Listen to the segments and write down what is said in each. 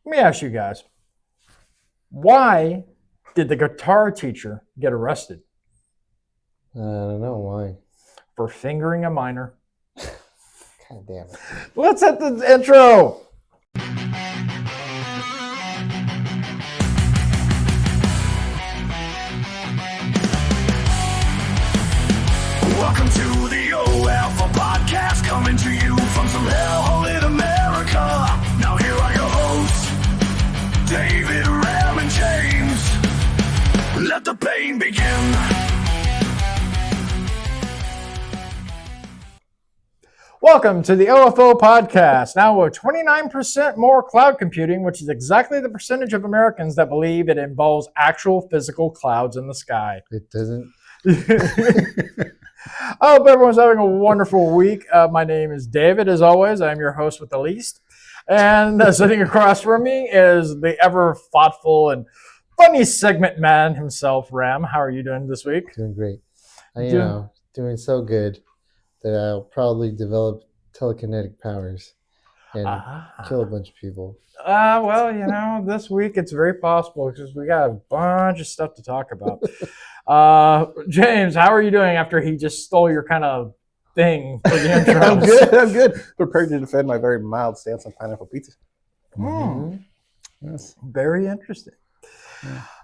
Let me ask you guys, why did the guitar teacher get arrested? I don't know why. For fingering a minor. God damn it. Let's hit the intro. Welcome to the OF podcast, coming to you from some hellhole in America. Now here are your hosts, David, Ram, and James. Let the pain begin. Welcome to the OFO podcast. Now with 29% more cloud computing, which is exactly the percentage of Americans that believe it involves actual physical clouds in the sky. It doesn't. I hope everyone's having a wonderful week. My name is David, as always. I'm your host with the least. And sitting across from me is the ever thoughtful and funny segment man himself, Ram. How are you doing this week? Doing great. Doing so good that I'll probably develop telekinetic powers and kill a bunch of people. Well, this week it's very possible because we got a bunch of stuff to talk about. James, how are you doing after he just stole your kind of thing for the intro? I'm good. Prepared to defend my very mild stance on pineapple pizza. Yes. Very interesting.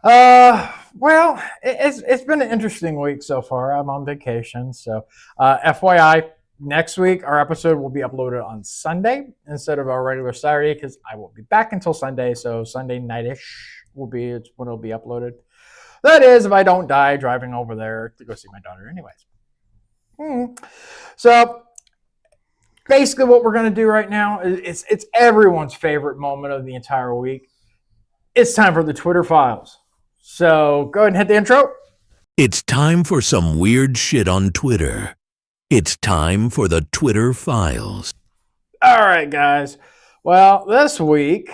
Yeah. Well, it's been an interesting week so far. I'm on vacation, so FYI, next week our episode will be uploaded on Sunday instead of our regular Saturday because I won't be back until Sunday. So Sunday night-ish will be when it'll be uploaded. That is, if I don't die driving over there to go see my daughter anyways. So basically what we're going to do right now is it's everyone's favorite moment of the entire week. It's time for the Twitter files. So go ahead and hit the intro. It's time for some weird shit on Twitter. It's time for the Twitter files. All right, guys. Well, this week...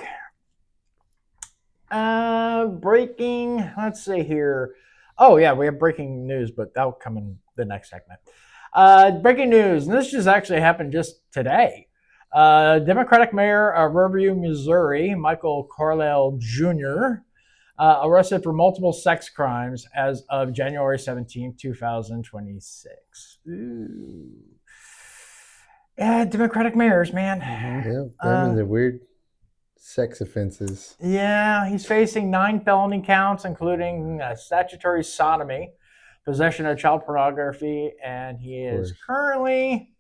breaking, let's see here. Oh, yeah, we have breaking news, but that'll come in the next segment. Breaking news, and this just actually happened just today. Democratic Mayor of Riverview, Missouri, Michael Carlisle Jr., arrested for multiple sex crimes as of January 17, 2026. Ooh. Yeah, Democratic mayors, man. Yeah, them and the weird sex offenses. Yeah, he's facing 9 felony counts, including statutory sodomy, possession of child pornography, and he is currently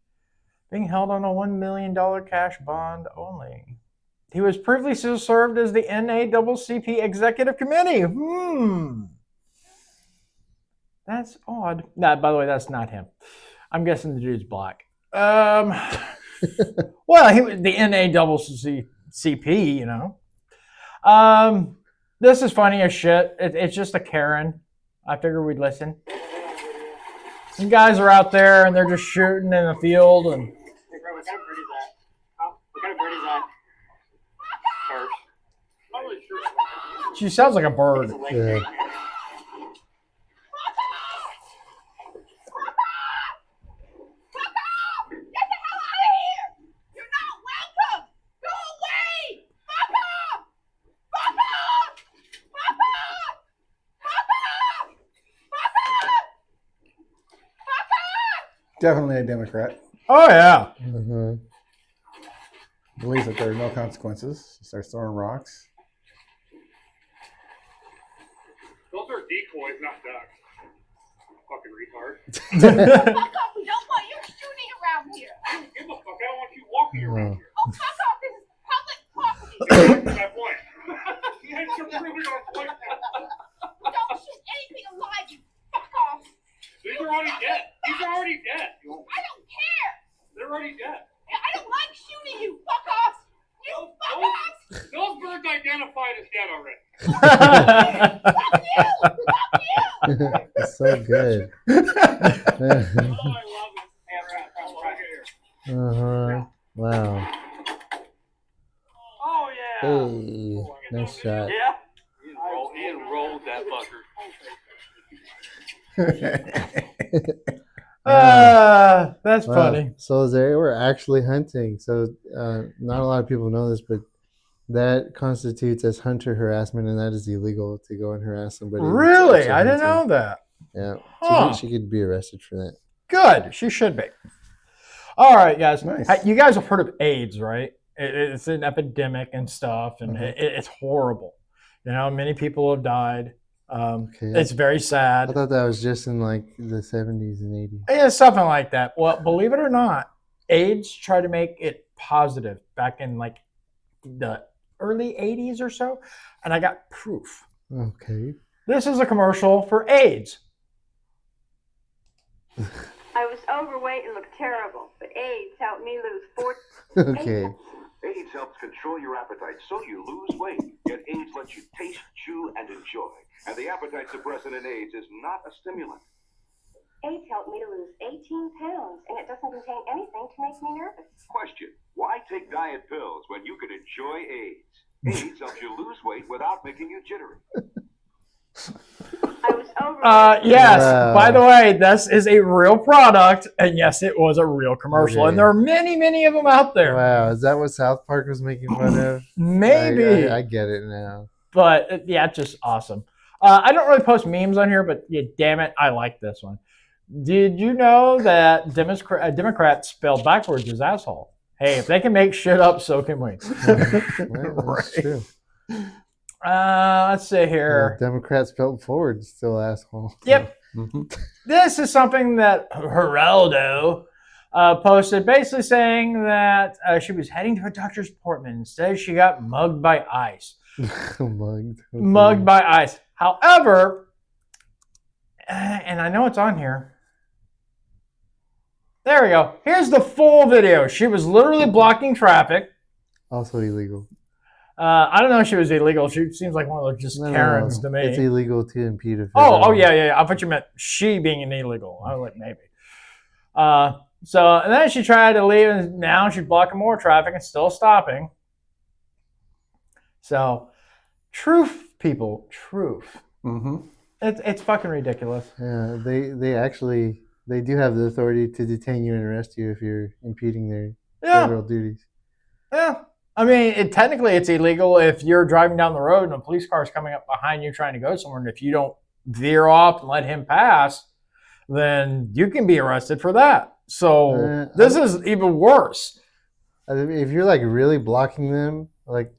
being held on a $1 million cash bond only. He was previously served as the NAACP Executive Committee. That's odd. Nah, by the way, that's not him. I'm guessing the dude's black. Well, he was the NAACP, This is funny as shit. It's just a Karen. I figured we'd listen. Some guys are out there and they're just shooting in the field. And Hey, bro, what kind of bird is that? What kind of bird is that? Bird. Probably true. She sounds like a bird. Yeah. Definitely a Democrat. Oh, yeah. Believes that there are no consequences. He starts throwing rocks. Those are decoys, not ducks. Fucking retard. Fuck off, we don't want you shooting around here. I don't give a fuck. I don't want you walking around here. Oh, fuck off, this is public property. That's my point. You had to prove it on point now. Don't shoot anything alive, you fuck off. These are already dead. These are already dead. I don't care. They're already dead. I don't like shooting you, fuck off. You fuck off. Those birds identified as dead already. Fuck you, fuck you. It's so good. Oh, I love it. Right here. Wow. Oh, yeah. Hey, nice shot. Yeah. He enrolled that fucker. That's funny. So they were actually hunting. So not a lot of people know this, but that constitutes as hunter harassment, and that is illegal to go and harass somebody. Really? It's a I didn't hunter. know that. Yeah, Huh. she could be arrested for that. Good. She should be. All right, guys. Nice. Hey, you guys have heard of AIDS, right? It's an epidemic and stuff, and it's horrible. You know, many people have died. It's very sad. I thought that was just in like the 70s and 80s. Yeah, something like that. Well, believe it or not, AIDS tried to make it positive back in like the early 80s or so, and I got proof. Okay. This is a commercial for AIDS. I was overweight and looked terrible, but AIDS helped me lose 40. Okay. AIDS helps control your appetite so you lose weight. Yet AIDS lets you taste, chew, and enjoy. And the appetite suppressant in AIDS is not a stimulant. AIDS helped me to lose 18 pounds, and it doesn't contain anything to make me nervous. Question: why take diet pills when you can enjoy AIDS? AIDS helps you lose weight without making you jittery. I was overweight. Yes. Wow. By the way, this is a real product, and yes, it was a real commercial, Okay. and there are many, many of them out there. Wow, is that what South Park was making fun of? Maybe, I get it now. but yeah, it's just awesome. I don't really post memes on here, but yeah, damn it, I like this one. Did you know that Democrats spelled backwards is asshole? Hey, if they can make shit up, so can we. Well, that's true. Let's see here. Democrats spelled forward, still asshole. Yep. Mm-hmm. This is something that Geraldo posted, basically saying that she was heading to a doctor's appointment. Instead, she got mugged by ICE. Mugged. Okay. Mugged by ICE. However, and I know it's on here. There we go. Here's the full video. She was literally blocking traffic. Also illegal. I don't know if she was illegal. She seems like one of those just Karens to me. It's illegal to impede a Oh, yeah. I thought you meant she being an illegal. I was like, maybe. And then she tried to leave, and now she's blocking more traffic and still stopping. So, truth, people, truth. Mm-hmm. It's fucking ridiculous. Yeah, they do have the authority to detain you and arrest you if you're impeding their federal duties. Yeah. I mean, technically it's illegal if you're driving down the road and a police car is coming up behind you trying to go somewhere, and if you don't veer off and let him pass, then you can be arrested for that. So this is even worse. I mean, if you're like really blocking them, like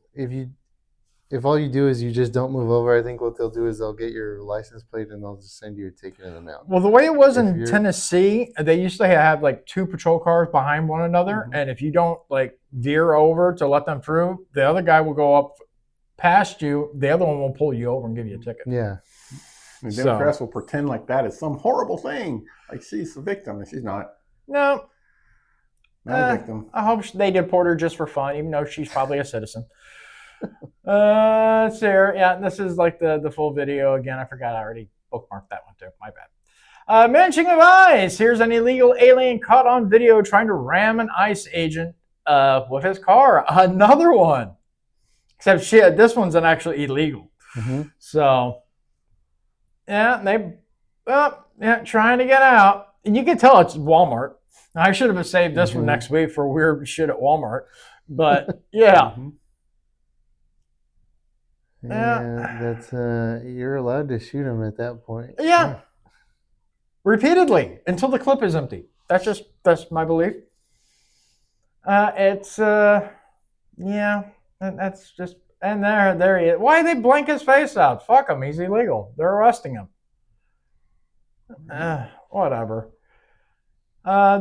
if all you do is you just don't move over, I think what they'll do is they'll get your license plate and they'll just send you a ticket in the mail. Well, the way it was in Tennessee, they used to have like two patrol cars behind one another, and if you don't like veer over to let them through, the other guy will go up past you. The other one will pull you over and give you a ticket. Yeah. The Democrats will pretend like that is some horrible thing. Like she's the victim, and she's not. No. Not a victim. I hope they deport her just for fun, even though she's probably a citizen. Let's see here. Yeah, this is like the full video again. I forgot I already bookmarked that one too. My bad. Mentioning of ICE, here's an illegal alien caught on video trying to ram an ICE agent with his car. Another one. Except shit, this one's actually illegal. Mm-hmm. So, yeah, trying to get out. And you can tell it's Walmart. I should have saved this for next week for weird shit at Walmart. But, yeah. Yeah, that's you're allowed to shoot them at that point. Yeah. Repeatedly until the clip is empty. That's my belief. That's just, and there he is. Why they blank his face out? Fuck him. He's illegal. They're arresting him. Whatever.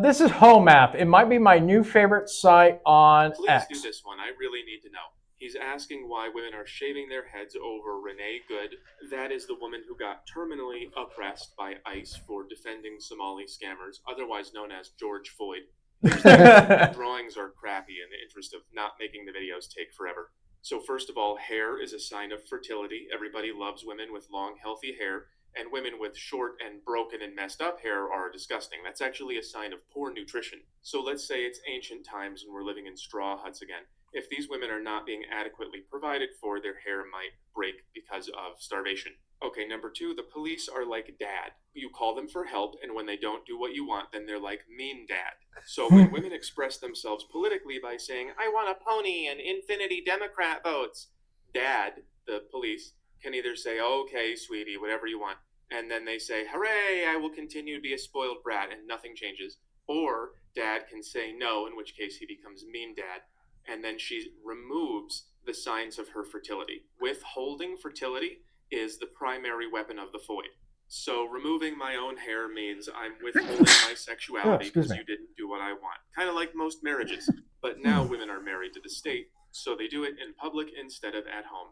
This is Home App. It might be my new favorite site on X. Please do this one. I really need to know. He's asking why women are shaving their heads over Renee Good. That is the woman who got terminally oppressed by ICE for defending Somali scammers, otherwise known as George Floyd. The drawings are crappy in the interest of not making the videos take forever. So first of all, hair is a sign of fertility. Everybody loves women with long, healthy hair, and women with short and broken and messed up hair are disgusting. That's actually a sign of poor nutrition. So let's say it's ancient times and we're living in straw huts again. If these women are not being adequately provided for, their hair might break because of starvation. Okay, number two, the police are like dad. You call them for help, and when they don't do what you want, then they're like mean dad. So when women express themselves politically by saying, I want a pony and infinity Democrat votes, Dad, the police, can either say, okay, sweetie, whatever you want, and then they say, hooray, I will continue to be a spoiled brat, and nothing changes. Or Dad can say no, in which case he becomes mean dad, and then she removes the signs of her fertility. Withholding fertility is the primary weapon of the Foid. So removing my own hair means I'm withholding my sexuality because you didn't do what I want. Kind of like most marriages. But now women are married to the state, so they do it in public instead of at home.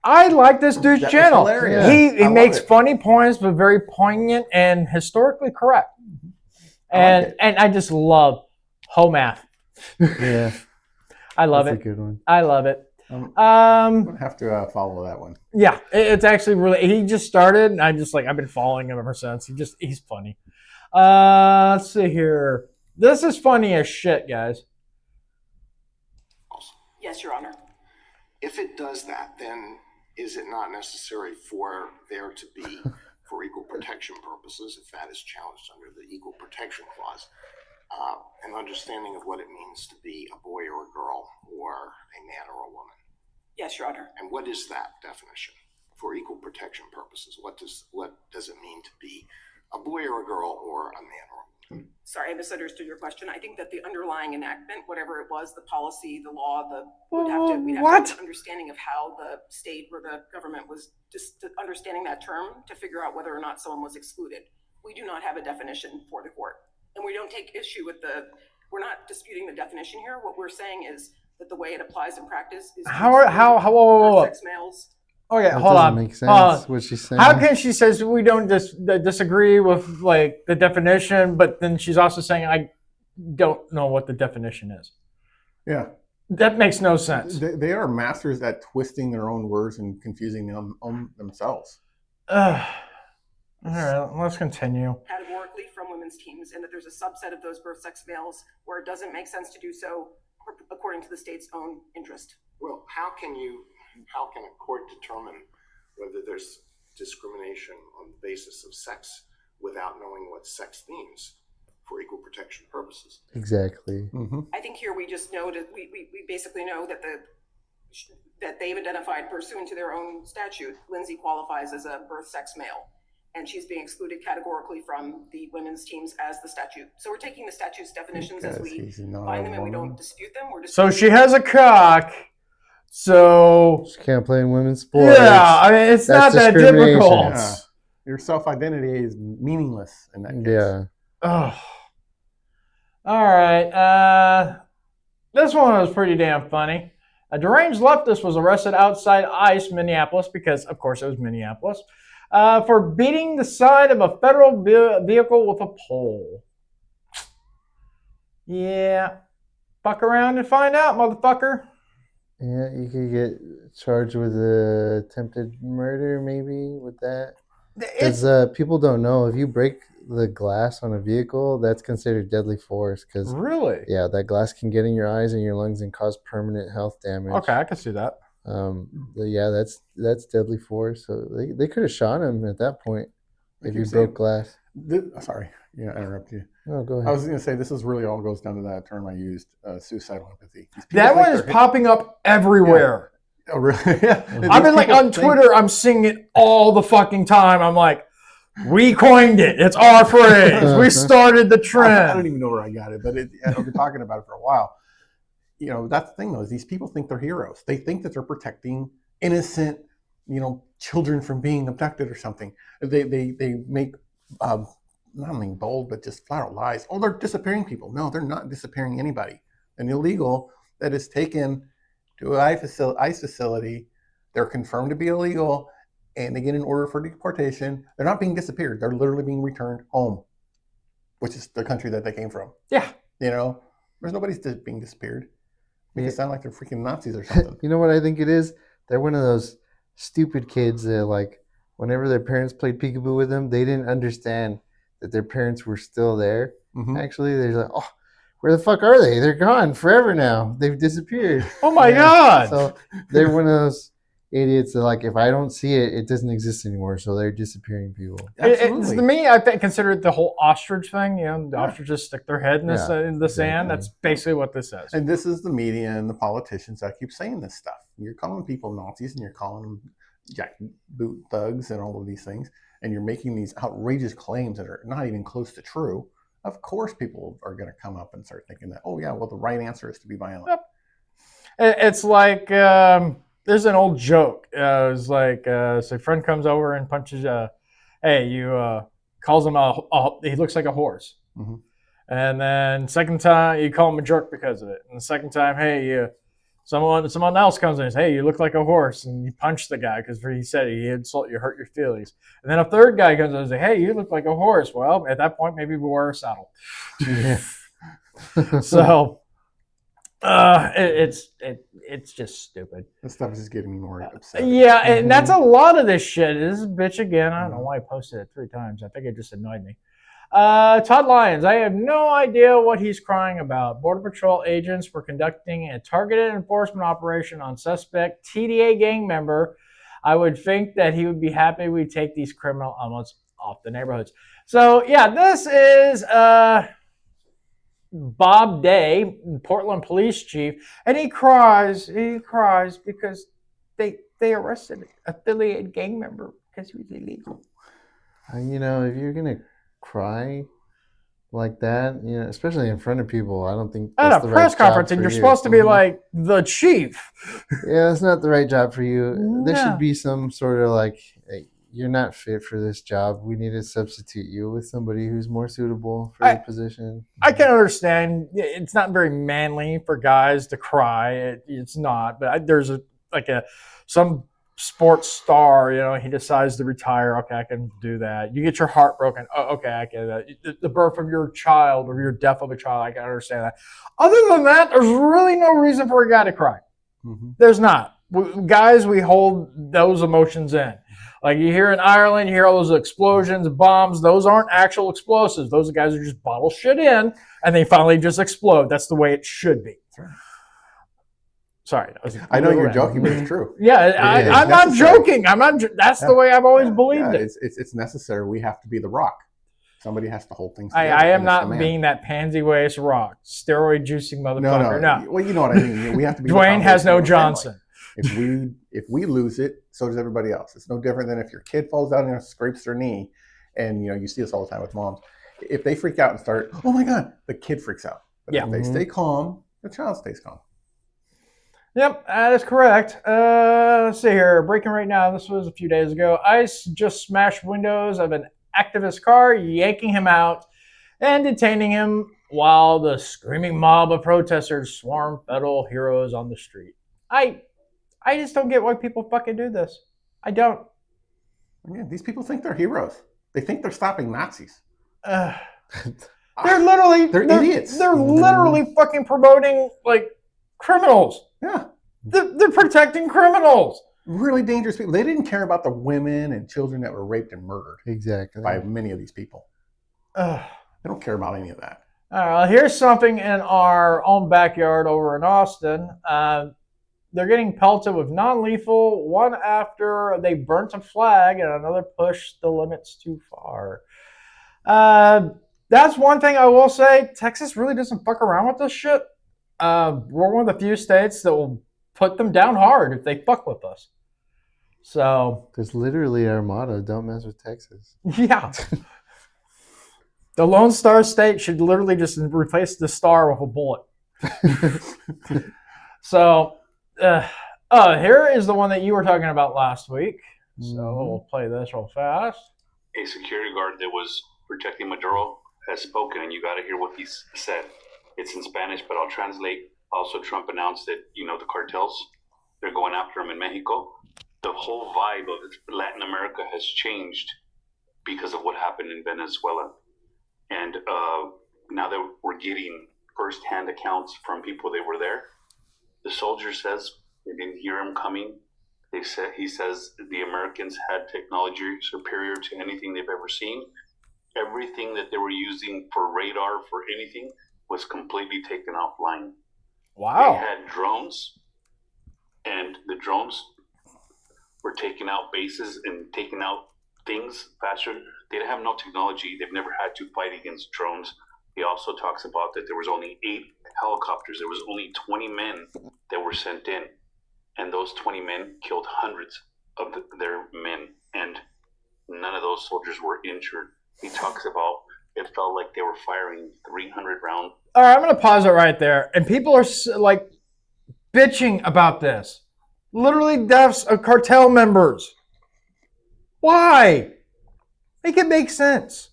I like this dude's That was channel. hilarious. He I makes love it. funny points, but very poignant and historically correct. And I just love home math. Yeah, I love that's it. a good one. I love it. I'm gonna have to follow that one. Yeah, it's actually really. He just started, and I've been following him ever since. He's funny. Let's see here. This is funny as shit, guys. Yes, Your Honor. If it does that, then is it not necessary for there to be, for equal protection purposes, if that is challenged under the Equal Protection Clause, an understanding of what it means to be a boy or a girl or a man or a woman? Yes, Your Honor. And what is that definition for equal protection purposes? What does it mean to be a boy or a girl or a man or a woman? Sorry, I misunderstood your question. I think that the underlying enactment, whatever it was, the policy, the law, we'd have to have an understanding of how the state or the government was just understanding that term to figure out whether or not someone was excluded. We do not have a definition for the court, and we don't take issue with we're not disputing the definition here. What we're saying is that the way it applies in practice is How sex males. Okay, That hold doesn't on. make sense, what she's saying. How can she says we don't disagree with like the definition, but then she's also saying I don't know what the definition is. Yeah, that makes no sense. They are masters at twisting their own words and confusing them themselves. All right, let's continue. Categorically from women's teams, and that there's a subset of those birth sex males where it doesn't make sense to do so according to the state's own interest. Well, how can a court determine whether there's discrimination on the basis of sex without knowing what sex means for equal protection purposes? Exactly. Mm-hmm. I think here we just know that we basically know that that they've identified pursuant to their own statute, Lindsay qualifies as a birth sex male, and she's being excluded categorically from the women's teams as the statute. So we're taking the statute's definitions as we find them, and we don't dispute them. So she has a cock. So she can't play in women's sports. Yeah, I mean it's not that difficult. Yeah. Your self-identity is meaningless in that case. Yeah. Oh. All right. This one was pretty damn funny. A deranged leftist was arrested outside ICE, Minneapolis, because of course it was Minneapolis, for beating the side of a federal vehicle with a pole. Yeah. Fuck around and find out, motherfucker. Yeah, you could get charged with attempted murder, maybe, with that. Because people don't know, if you break the glass on a vehicle, that's considered deadly force. Cause, really? Yeah, that glass can get in your eyes and your lungs and cause permanent health damage. Okay, I can see that. Yeah, that's deadly force. So they could have shot him at that point if you broke glass. Sorry, yeah, I interrupt you. No, go ahead. I was going to say this is really all goes down to that term I used, suicidal empathy. That one is popping up everywhere. Yeah. Oh, really? Yeah. I've been like on Twitter, I'm seeing it all the fucking time. I'm like, we coined it. It's our phrase. We started the trend. I don't even know where I got it, but I've been talking about it for a while. You know, that's the thing though, is these people think they're heroes. They think that they're protecting innocent, children from being abducted or something. They make not only bold, but just flat out lies. Oh, they're disappearing people. No, they're not disappearing anybody. An illegal that is taken to an ICE facility, they're confirmed to be illegal, and they get an order for deportation. They're not being disappeared. They're literally being returned home, which is the country that they came from. Yeah. There's nobody's being disappeared. Make it sound like they're freaking Nazis or something. You know what I think it is? They're one of those stupid kids that, like, whenever their parents played peekaboo with them, they didn't understand that their parents were still there. Mm-hmm. Actually, they're like, oh, where the fuck are they? They're gone forever now. They've disappeared. Oh my God. So they're one of those idiots that like if I don't see it, it doesn't exist anymore. So they're disappearing people. It's, to me, I consider it the whole ostrich thing. The ostriches stick their head in the sand. That's basically what this is. And this is the media and the politicians that keep saying this stuff. You're calling people Nazis and you're calling them jackboot thugs and all of these things, and you're making these outrageous claims that are not even close to true. Of course, people are going to come up and start thinking that, oh yeah, well, the right answer is to be violent. Yep. It's like there's an old joke. It's like so a friend comes over and punches. Calls him he looks like a horse. Mm-hmm. And then second time you call him a jerk because of it. And the second time, someone else comes in and says, hey, you look like a horse, and you punch the guy because he said he insult you, hurt your feelings. And then a third guy comes in and says, hey, you look like a horse. Well, at that point, maybe we wear a saddle. So it's just stupid. This stuff is just getting me more upset. Yeah, and that's a lot of this shit. This is a bitch again. I don't know why I posted it 3 times. I think it just annoyed me. Todd Lyons, I have no idea what he's crying about. Border Patrol agents were conducting a targeted enforcement operation on suspect TDA gang member. I would think that he would be happy we take these criminal elements off the neighborhoods. So, yeah, this is Bob Day, Portland police chief, and he cries because they arrested an affiliated gang member because he was illegal. If you're going to cry like that, especially in front of people, I don't think at a press conference, and you're supposed to be like the chief. Yeah, that's not the right job for you. No. There should be some sort of like, hey, you're not fit for this job. We need to substitute you with somebody who's more suitable for the position. I can understand it's not very manly for guys to cry. It's not, but there's some sports star, he decides to retire. Okay, I can do that. You get your heart broken. Oh, okay, I get that. The birth of your child or your death of a child, I can understand that. Other than that, there's really no reason for a guy to cry. Mm-hmm. There's not. Guys, we hold those emotions in. Like you hear in Ireland, you hear all those explosions, bombs. Those aren't actual explosives. Those guys are just bottle shit in, and they finally just explode. That's the way it should be. Right. Sorry. I know you're joking, but it's true. Yeah, I'm not joking. I'm not. That's the way I've always believed it. It's necessary. We have to be the Rock. Somebody has to hold things together. I am not being that pansy waist Rock, steroid juicing motherfucker. No. Well, you know what I mean. We have to be. Dwayne has no Johnson. If we lose it, so does everybody else. It's no different than if your kid falls down and scrapes their knee, and you see this all the time with moms. If they freak out and start, oh my God, the kid freaks out. But if they stay calm, the child stays calm. Yep, that is correct. Let's see here. Breaking right now. This was a few days ago. ICE just smashed windows of an activist car, yanking him out and detaining him while the screaming mob of protesters swarm federal heroes on the street. I just don't get why people fucking do this. I don't. Yeah, these people think they're heroes. They think they're stopping Nazis. They're idiots. They're literally fucking promoting criminals. Yeah. They're protecting criminals. Really dangerous people. They didn't care about the women and children that were raped and murdered. Exactly. By many of these people. They don't care about any of that. All right, here's something in our own backyard over in Austin. They're getting pelted with non-lethal, one after they burnt a flag and another pushed the limits too far. That's one thing I will say. Texas really doesn't fuck around with this shit. We're one of the few states that will put them down hard if they fuck with us. So there's literally our motto: "Don't mess with Texas." Yeah. The Lone Star State should literally just replace the star with a bullet. So, here is the one that you were talking about last week. So we'll play this real fast. A security guard that was protecting Maduro has spoken, and you got to hear what he said. It's in Spanish, but I'll translate. Also, Trump announced that, the cartels, they're going after him in Mexico. The whole vibe of Latin America has changed because of what happened in Venezuela. And now that we're getting firsthand accounts from people that were there, the soldier says they didn't hear him coming. He says the Americans had technology superior to anything they've ever seen. Everything that they were using for radar, for anything, was completely taken offline. Wow. They had drones, and the drones were taking out bases and taking out things faster. They have no technology. They've never had to fight against drones. He also talks about that there was only 8 helicopters. There was only 20 men that were sent in, and those 20 men killed hundreds of their men, and none of those soldiers were injured. He talks about it felt like they were firing 300 rounds. All right, I'm going to pause it right there. And people are like bitching about this. Literally deaths of cartel members. Why? Make it make sense.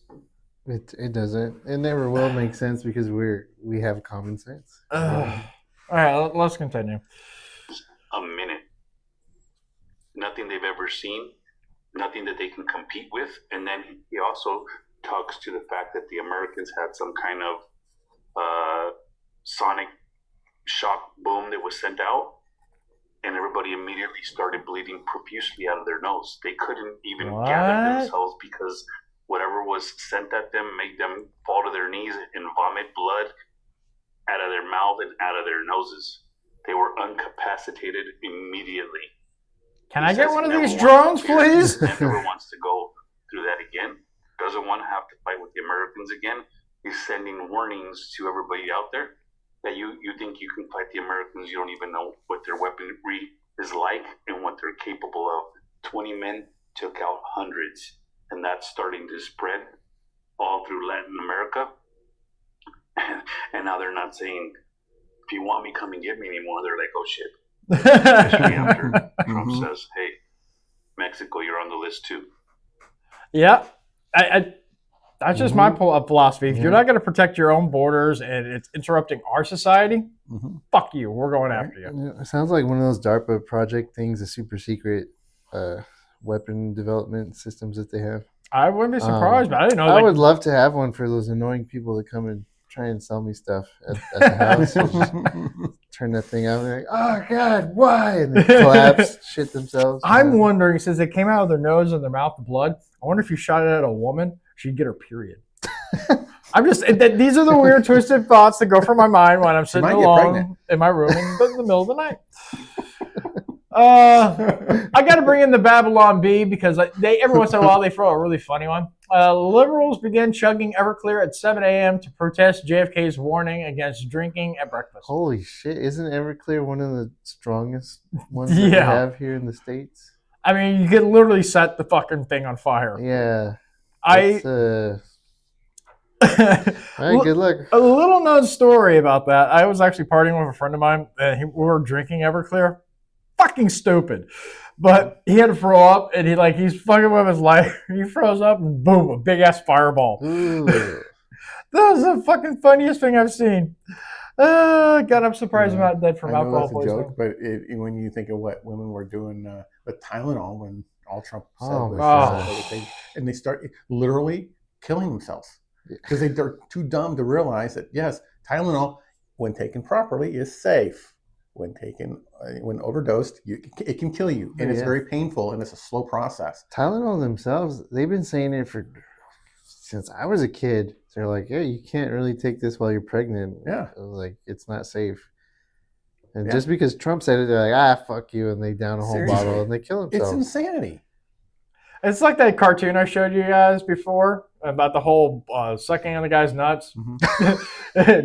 It doesn't. It never will make sense because we have common sense. All right, let's continue. A minute. Nothing they've ever seen. Nothing that they can compete with. And then he also talks to the fact that the Americans had some kind of sonic shock boom that was sent out, and everybody immediately started bleeding profusely out of their nose. They couldn't even gather themselves because whatever was sent at them made them fall to their knees and vomit blood out of their mouth and out of their noses. They were incapacitated immediately. Can I get one of these drones, please? Never wants to go through that again. Doesn't want to have to fight with the Americans again. He's sending warnings to everybody out there that you think you can fight the Americans. You don't even know what their weaponry is like and what they're capable of. 20 men took out hundreds, and that's starting to spread all through Latin America. And now they're not saying, if you want me, come and get me anymore. They're like, oh shit. Especially after Trump says, hey, Mexico, you're on the list too. Yeah. That's just my philosophy. If you're not going to protect your own borders and it's interrupting our society, fuck you. We're going after you. It sounds like one of those DARPA project things, the super secret weapon development systems that they have. I wouldn't be surprised, but I didn't know. I would love to have one for those annoying people that come and try and sell me stuff at the house. Turn that thing out and they're like, oh God, why? And they collapse, shit themselves. I'm wondering, since it came out of their nose and their mouth, the blood, I wonder if you shot it at a woman, she'd get her period. These are the weird, twisted thoughts that go through my mind when I'm sitting alone in my room in the middle of the night. I got to bring in the Babylon Bee because every once in a while they throw a really funny one. Liberals began chugging Everclear at 7 a.m. to protest JFK's warning against drinking at breakfast. Holy shit. Isn't Everclear one of the strongest ones that we have here in the States? I mean, you could literally set the fucking thing on fire. Yeah. Good luck. A little known story about that. I was actually partying with a friend of mine, and we were drinking Everclear. Fucking stupid. But he had to throw up, and he's fucking with his life. He froze up, and boom, a big ass fireball. That was the fucking funniest thing I've seen. God, I'm surprised I'm not dead from alcohol poisoning. Joke, but when you think of what women were doing with Tylenol when all Trump said and they start literally killing themselves because they're too dumb to realize that yes, Tylenol, when taken properly, is safe. When overdosed, it can kill you, and it's very painful, and it's a slow process. Tylenol themselves, they've been saying it since I was a kid. They're like, yeah, you can't really take this while you're pregnant. Yeah. Like, it's not safe. And just because Trump said it, they're like, fuck you, and they down a whole bottle, and they kill themselves. It's insanity. It's like that cartoon I showed you guys before about the whole sucking on the guy's nuts.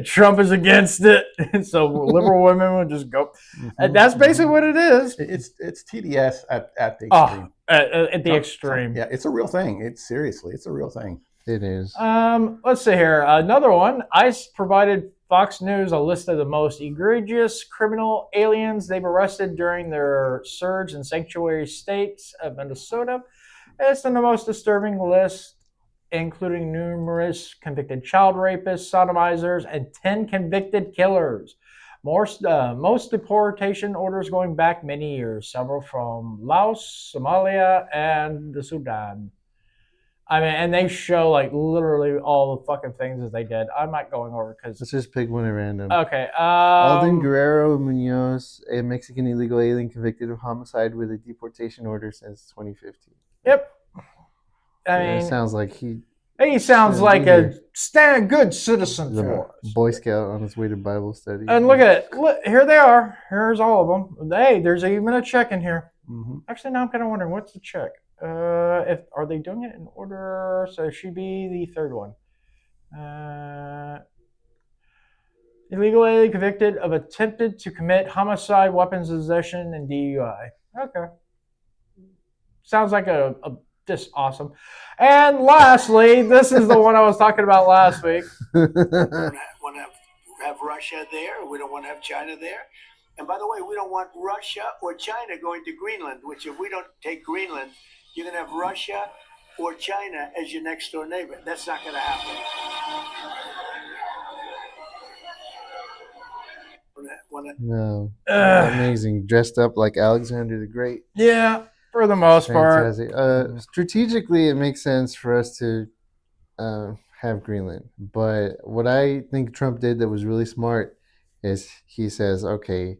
Trump is against it, so liberal women would just go. And that's basically what it is. It's TDS at the extreme. At the extreme. Yeah, it's a real thing. It's a real thing. It is. Let's see here. Another one. ICE provided Fox News a list of the most egregious criminal aliens they've arrested during their surge in sanctuary states of Minnesota. It's in the most disturbing list, including numerous convicted child rapists, sodomizers, and 10 convicted killers. Most deportation orders going back many years, several from Laos, Somalia, and the Sudan. I mean, and they show literally all the fucking things that they did. I'm not going over because let's just pick one at random. Okay. Alden Guerrero Munoz, a Mexican illegal alien convicted of homicide with a deportation order since 2015. Yep. I mean, it sounds like he sounds like a good citizen for us. Boy Scout on his way to Bible study. And look at it. Look, here they are. Here's all of them. Hey, there's even a check in here. Actually, now I'm kind of wondering what's the check. If are they doing it in order? So she'd be the third one. Illegally convicted of attempted to commit homicide, weapons possession, and DUI. Okay. Sounds like just awesome. And lastly, this is the one I was talking about last week. We don't want to have Russia there. We don't want to have China there. And by the way, we don't want Russia or China going to Greenland, which if we don't take Greenland, you're going to have Russia or China as your next door neighbor. That's not going to happen. No. Amazing. Dressed up like Alexander the Great. Yeah, for the most Fantastic. part. Strategically, it makes sense for us to have Greenland. But what I think Trump did that was really smart is he says, okay,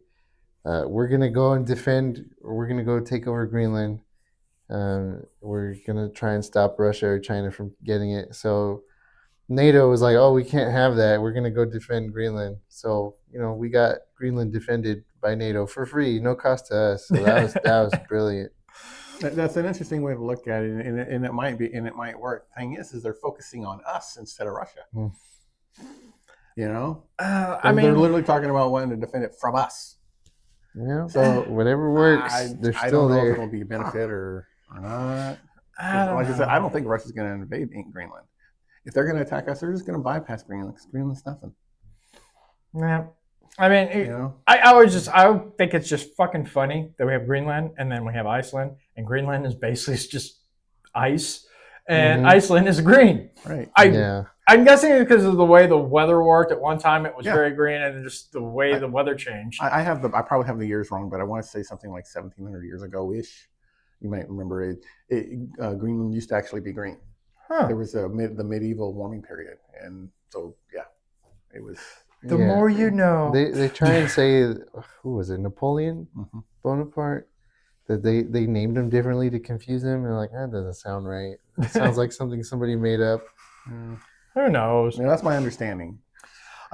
we're going to go and defend, we're going to go take over Greenland. We're going to try and stop Russia or China from getting it. So NATO was like, oh, we can't have that. We're going to go defend Greenland. So, we got Greenland defended by NATO for free, no cost to us. So that was brilliant. That's an interesting way to look at it, and it might be, and it might work. The thing is they're focusing on us instead of Russia. I mean, they're literally talking about wanting to defend it from us. Yeah. So whatever works, they're still I don't know there. if it'll be a benefit or not. Like I said, I don't think Russia's going to invade Greenland. If they're going to attack us, they're just going to bypass Greenland because Greenland's nothing. Yeah. I mean, I would think it's just fucking funny that we have Greenland and then we have Iceland, and Greenland is basically just ice, and Iceland is green. Right. I'm guessing because of the way the weather worked. At one time, it was very green, and just the way the weather changed. I probably have the years wrong, but I want to say something like 1,700 years ago ish. You might remember it. Greenland used to actually be green. Huh. There was the medieval warming period, and so it was. The more you know. They try and say, who was it, Napoleon Bonaparte, that they named him differently to confuse him, and like, that doesn't sound right. It sounds like something somebody made up. Who knows? That's my understanding.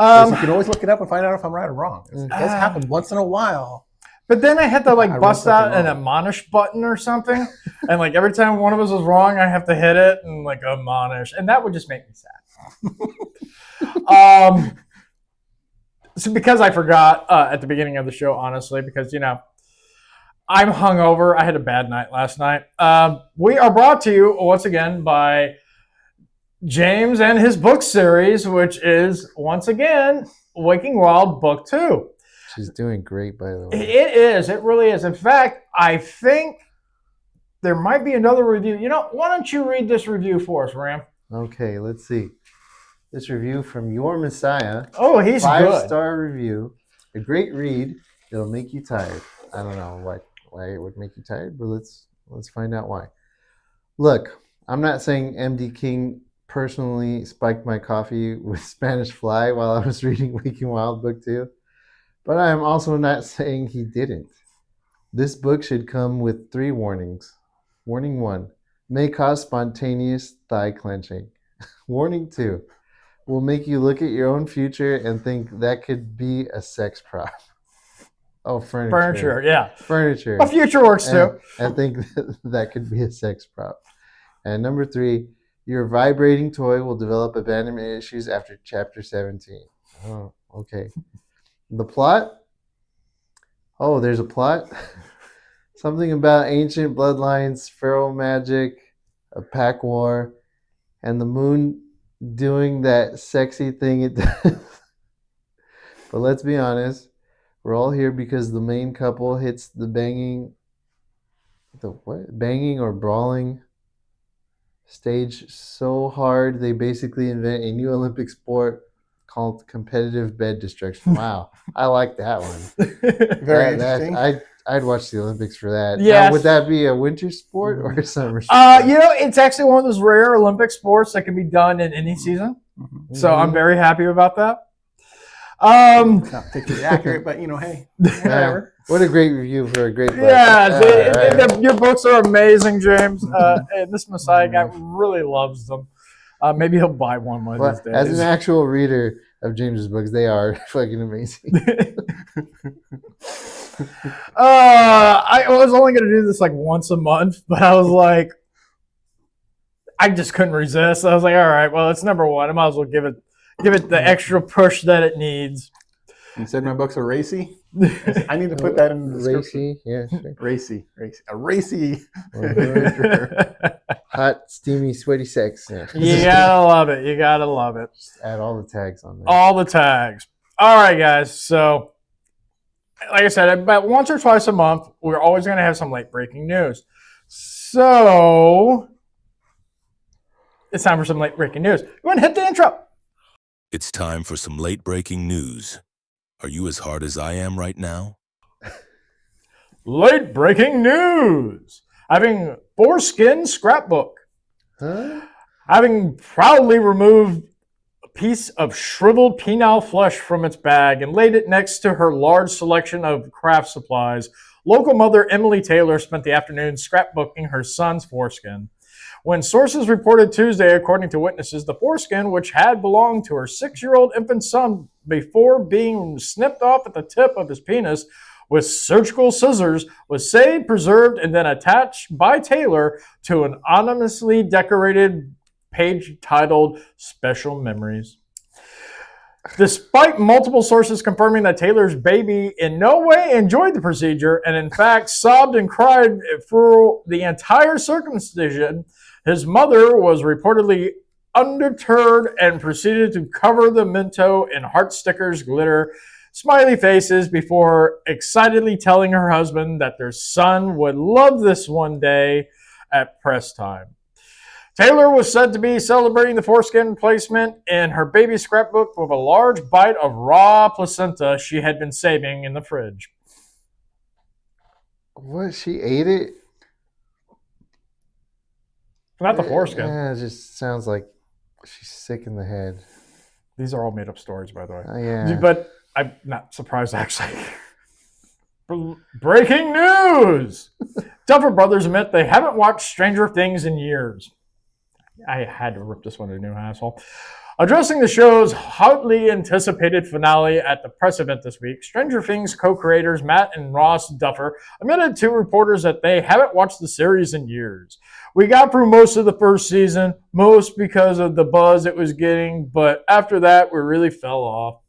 You can always look it up and find out if I'm right or wrong. It does happen once in a while. But then I had to bust out an admonish button or something, and every time one of us was wrong, I have to hit it and admonish, and that would just make me sad. So because I forgot at the beginning of the show, honestly, because I'm hungover. I had a bad night last night. We are brought to you once again by James and his book series, which is once again Waking Wild Book 2. She's doing great, by the way. It is. It really is. In fact, I think there might be another review. Why don't you read this review for us, Ram? Okay, let's see. This review from Your Messiah. Oh, he's good. 5-star review. A great read. It'll make you tired. I don't know why it would make you tired, but let's find out why. Look, I'm not saying MD King personally spiked my coffee with Spanish Fly while I was reading Waking Wild Book 2, but I am also not saying he didn't. This book should come with 3 warnings. Warning 1, may cause spontaneous thigh clenching. Warning 2, will make you look at your own future and think that could be a sex prop. Oh, furniture. Furniture, yeah. Furniture. Well, future works too. I think that could be a sex prop. And number 3, your vibrating toy will develop abandonment issues after chapter 17. Oh, okay. The plot? Oh, there's a plot? Something about ancient bloodlines, feral magic, a pack war, and the moon doing that sexy thing it does. But let's be honest, we're all here because the main couple hits the banging or brawling stage so hard they basically invent a new Olympic sport called competitive bed destruction. Wow, I like that one. Very interesting. I'd watch the Olympics for that. Yes. Now, would that be a winter sport or a summer sport? It's actually one of those rare Olympic sports that can be done in any season. So I'm very happy about that. It's not particularly accurate, but hey, whatever. What a great review for a great book. Yeah, your books are amazing, James. And this Messiah guy really loves them. Maybe he'll buy one of these days. As an actual reader of James's books, they are fucking amazing. I was only going to do this like once a month, but I was like, I just couldn't resist. I was like, all right, well, it's number one. I might as well give it the extra push that it needs. You said my books are racy. I need to put that in the description. Racy, yeah, sure. A racy. Hot, steamy, sweaty sex. Yeah. You gotta love it. You gotta love it. Just add all the tags on there. All the tags. All right, guys. So, like I said, about once or twice a month, we're always going to have some late breaking news. So, it's time for some late breaking news. You want to hit the intro? It's time for some late breaking news. Are you as hard as I am right now? Late breaking news. Having foreskin scrapbook. Huh? Having proudly removed a piece of shriveled penile flesh from its bag and laid it next to her large selection of craft supplies, local mother Emily Taylor spent the afternoon scrapbooking her son's foreskin. When sources reported Tuesday, according to witnesses, the foreskin, which had belonged to her 6-year-old infant son before being snipped off at the tip of his penis with surgical scissors, was saved, preserved, and then attached by Taylor to an anonymously decorated page titled Special Memories. Despite multiple sources confirming that Taylor's baby in no way enjoyed the procedure and in fact sobbed and cried through the entire circumcision, his mother was reportedly undeterred and proceeded to cover the memento in heart stickers, glitter, smiley faces before excitedly telling her husband that their son would love this one day at press time. Taylor was said to be celebrating the foreskin placement in her baby scrapbook with a large bite of raw placenta she had been saving in the fridge. What? She ate it? Not the foreskin. Yeah, it just sounds like she's sick in the head. These are all made up stories, by the way. Yeah. But I'm not surprised, actually. Breaking news! Duffer Brothers admit they haven't watched Stranger Things in years. I had to rip this one a new asshole. Addressing the show's hotly anticipated finale at the press event this week, Stranger Things co-creators Matt and Ross Duffer admitted to reporters that they haven't watched the series in years. We got through most of the first season, most because of the buzz it was getting, but after that, we really fell off.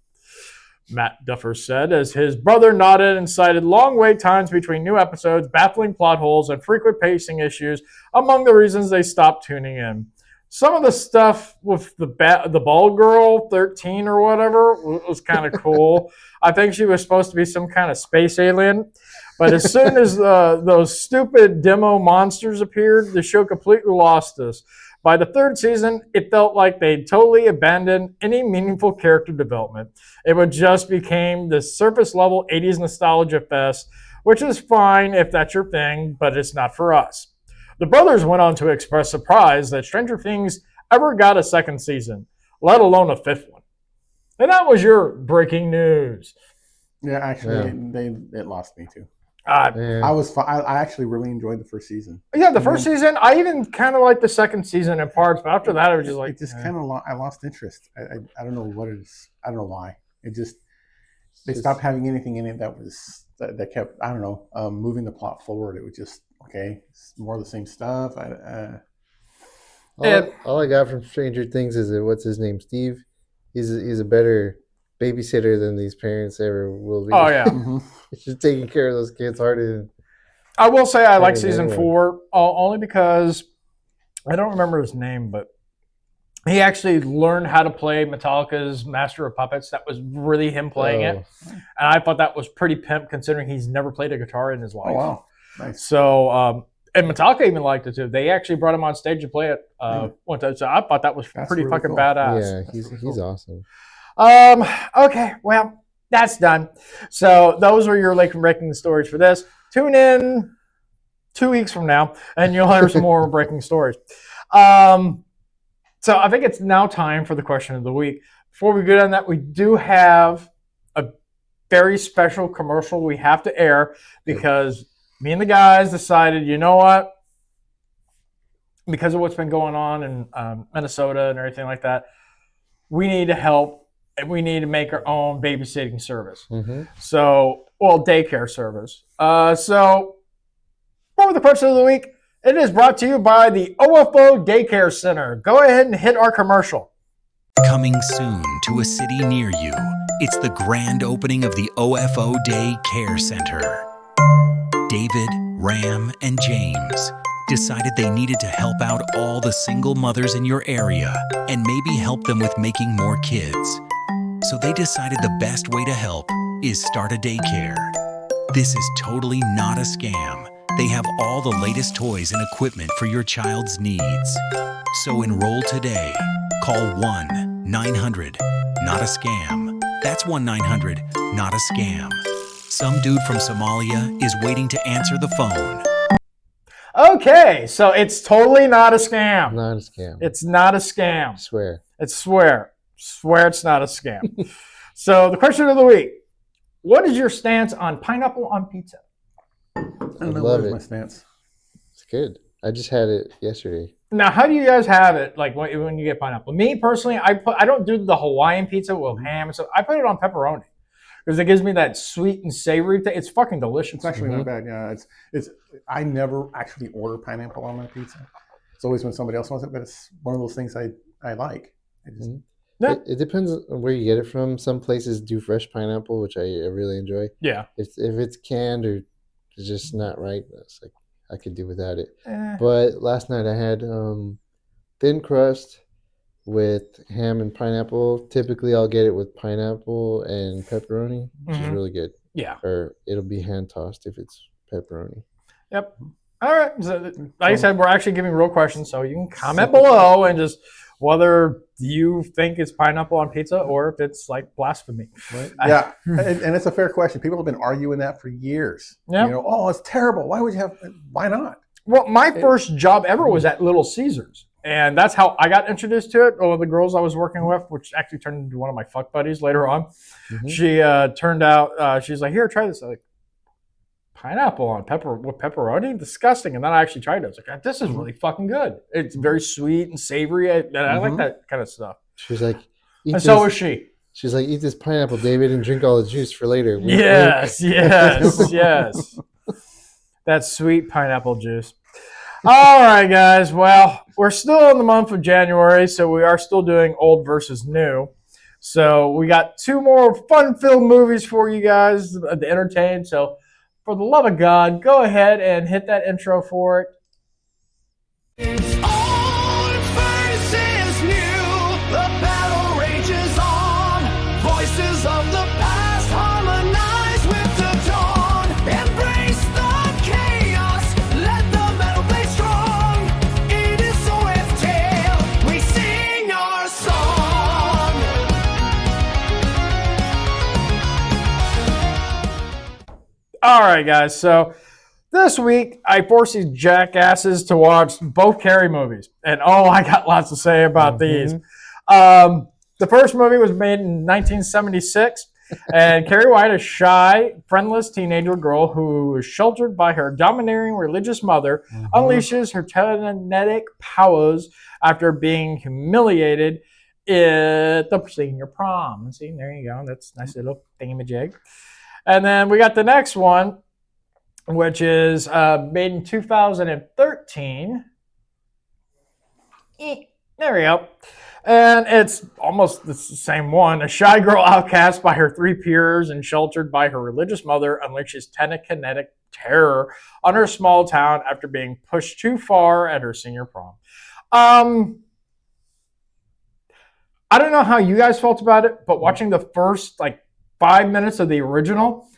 Matt Duffer said, as his brother nodded and cited long wait times between new episodes, baffling plot holes, and frequent pacing issues among the reasons they stopped tuning in. Some of the stuff with the bald girl, 13 or whatever, was kind of cool. I think she was supposed to be some kind of space alien. But as soon as those stupid demo monsters appeared, the show completely lost us. By the third season, it felt like they totally abandoned any meaningful character development. It would just became this surface level 80s nostalgia fest, which is fine if that's your thing, but it's not for us. The brothers went on to express surprise that Stranger Things ever got a second season, let alone a fifth one. And that was your breaking news. Yeah, actually, it lost me too. Yeah. I actually really enjoyed the first season. Yeah, the first season, I even kind of liked the second season in parts, but after that, I was just like, it just kind of I lost interest. I don't know what it is. I don't know why. They stopped having anything in it that kept, I don't know, moving the plot forward. It was just okay. It's more of the same stuff. All I got from Stranger Things is what's his name, Steve. He's a better babysitter than these parents ever will be. Oh yeah, just taking care of those kids harder. I will say I like season 4 only because I don't remember his name, but he actually learned how to play Metallica's Master of Puppets. That was really him playing it, and I thought that was pretty pimp considering he's never played a guitar in his life. Oh wow, nice. So and Metallica even liked it too. They actually brought him on stage to play it one time. So I thought that was pretty really fucking cool. Badass. Yeah, he's awesome. Okay, well, that's done. So those were your late breaking stories for this. Tune in 2 weeks from now, and you'll hear some more breaking stories. So I think it's now time for the question of the week. Before we get on that, we do have a very special commercial we have to air because me and the guys decided, you know what? Because of what's been going on in Minnesota and everything like that, we need to help we need to make our own babysitting service. Mm-hmm. So, well, daycare service. So, for the question of the week, it is brought to you by the OFO Daycare Center. Go ahead and hit our commercial. Coming soon to a city near you, it's the grand opening of the OFO Day Care Center. David, Ram, and James decided they needed to help out all the single mothers in your area and maybe help them with making more kids. So they decided the best way to help is start a daycare. This is totally not a scam. They have all the latest toys and equipment for your child's needs. So enroll today. Call 1-900-NOT-A-SCAM. That's 1-900-NOT-A-SCAM. Some dude from Somalia is waiting to answer the phone. Okay, so it's totally not a scam. Not a scam. It's not a scam. Swear. It's swear. Swear it's not a scam. So the question of the week. What is your stance on pineapple on pizza? I don't know love what is it. my stance. It's good. I just had it yesterday. Now, how do you guys have it? Like when you get pineapple? Me personally, I don't do the Hawaiian pizza with ham, so I put it on pepperoni because it gives me that sweet and savory thing. It's fucking delicious. It's actually not bad. Yeah, it's. I never actually order pineapple on my pizza. It's always when somebody else wants it, but it's one of those things I like. Yeah. It depends on where you get it from. Some places do fresh pineapple, which I really enjoy. Yeah. If it's canned or it's just not right, it's like I could do without it. Eh. But last night I had thin crust with ham and pineapple. Typically, I'll get it with pineapple and pepperoni, which is Mhm. really good. Yeah. Or it'll be hand tossed if it's pepperoni. Yep. All right. So, like I said, we're actually giving real questions, so you can comment below and just whether you think it's pineapple on pizza or if it's like blasphemy. Right? Yeah, and it's a fair question. People have been arguing that for years. Yeah. You know, oh, it's terrible. Why would you have? Why not? Well, my first job ever was at Little Caesars. And that's how I got introduced to it. One of the girls I was working with, which actually turned into one of my fuck buddies later on, she turned out, she's like, here, try this. I'm like, pineapple on pepperoni? Disgusting. And then I actually tried it. I was like, this is really fucking good. It's very sweet and savory. I like that kind of stuff. She was like, And so was she. She's like, eat this pineapple, David, and drink all the juice for later. Wink, Yes, wink. yes, yes. That sweet pineapple juice. All right, guys. Well, we're still in the month of January, so we are still doing old versus new. So we got 2 more fun-filled movies for you guys to entertain. So for the love of God, go ahead and hit that intro for it. Old versus new, the battle rages on. Voices of the past harmonize with the dawn. Embrace the chaos, let the metal play strong. It is so with tale, we sing our song. All right, guys. So this week, I forced these jackasses to watch both Carrie movies. And I got lots to say about these. The first movie was made in 1976. And Carrie White, a shy, friendless teenager girl who is sheltered by her domineering religious mother, unleashes her telekinetic powers after being humiliated at the senior prom. See, there you go. That's a nice little thingamajig. And then we got the next one, which is made in 2013. There we go. And it's almost the same one. A shy girl outcast by her 3 peers and sheltered by her religious mother unleashes telekinetic terror on her small town after being pushed too far at her senior prom. I don't know how you guys felt about it, but watching the first 5 minutes of the original,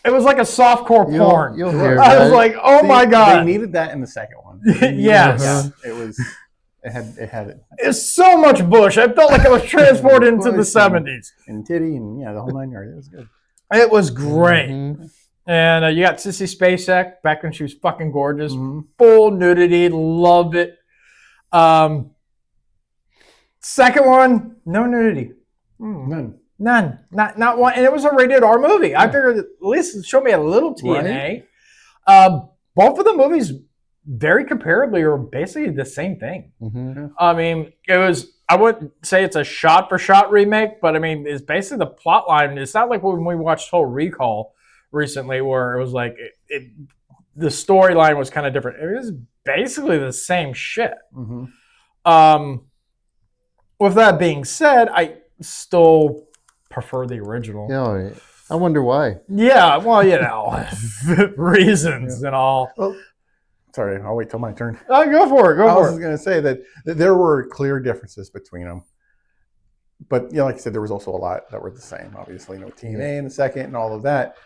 it was like a softcore porn. You'll hear I was that. like, oh my God. They needed that in the second one. Yes. It was. It had it. It's so much bush. I felt like I was transported into the 70s. And titty and the whole 9 yards. It was good. It was great. And you got Sissy Spacek back when she was fucking gorgeous. Full nudity. Loved it. Second one, no nudity. None. Not one. And it was a rated R movie. I figured at least show me a little TNA. Both of the movies very comparably are basically the same thing. I mean, it was I wouldn't say it's a shot for shot remake, but I mean, it's basically the plot line. It's not like when we watched Total Recall recently, where it was like the storyline was kind of different. It was basically the same shit. Mm-hmm. With that being said, I still prefer the original. Yeah, I wonder why. Yeah, well, reasons and all. Well, sorry, I'll wait till my turn. Go for it. I was just going to say that there were clear differences between them. But, like I said, there was also a lot that were the same. Obviously, TNA in the second and all of that.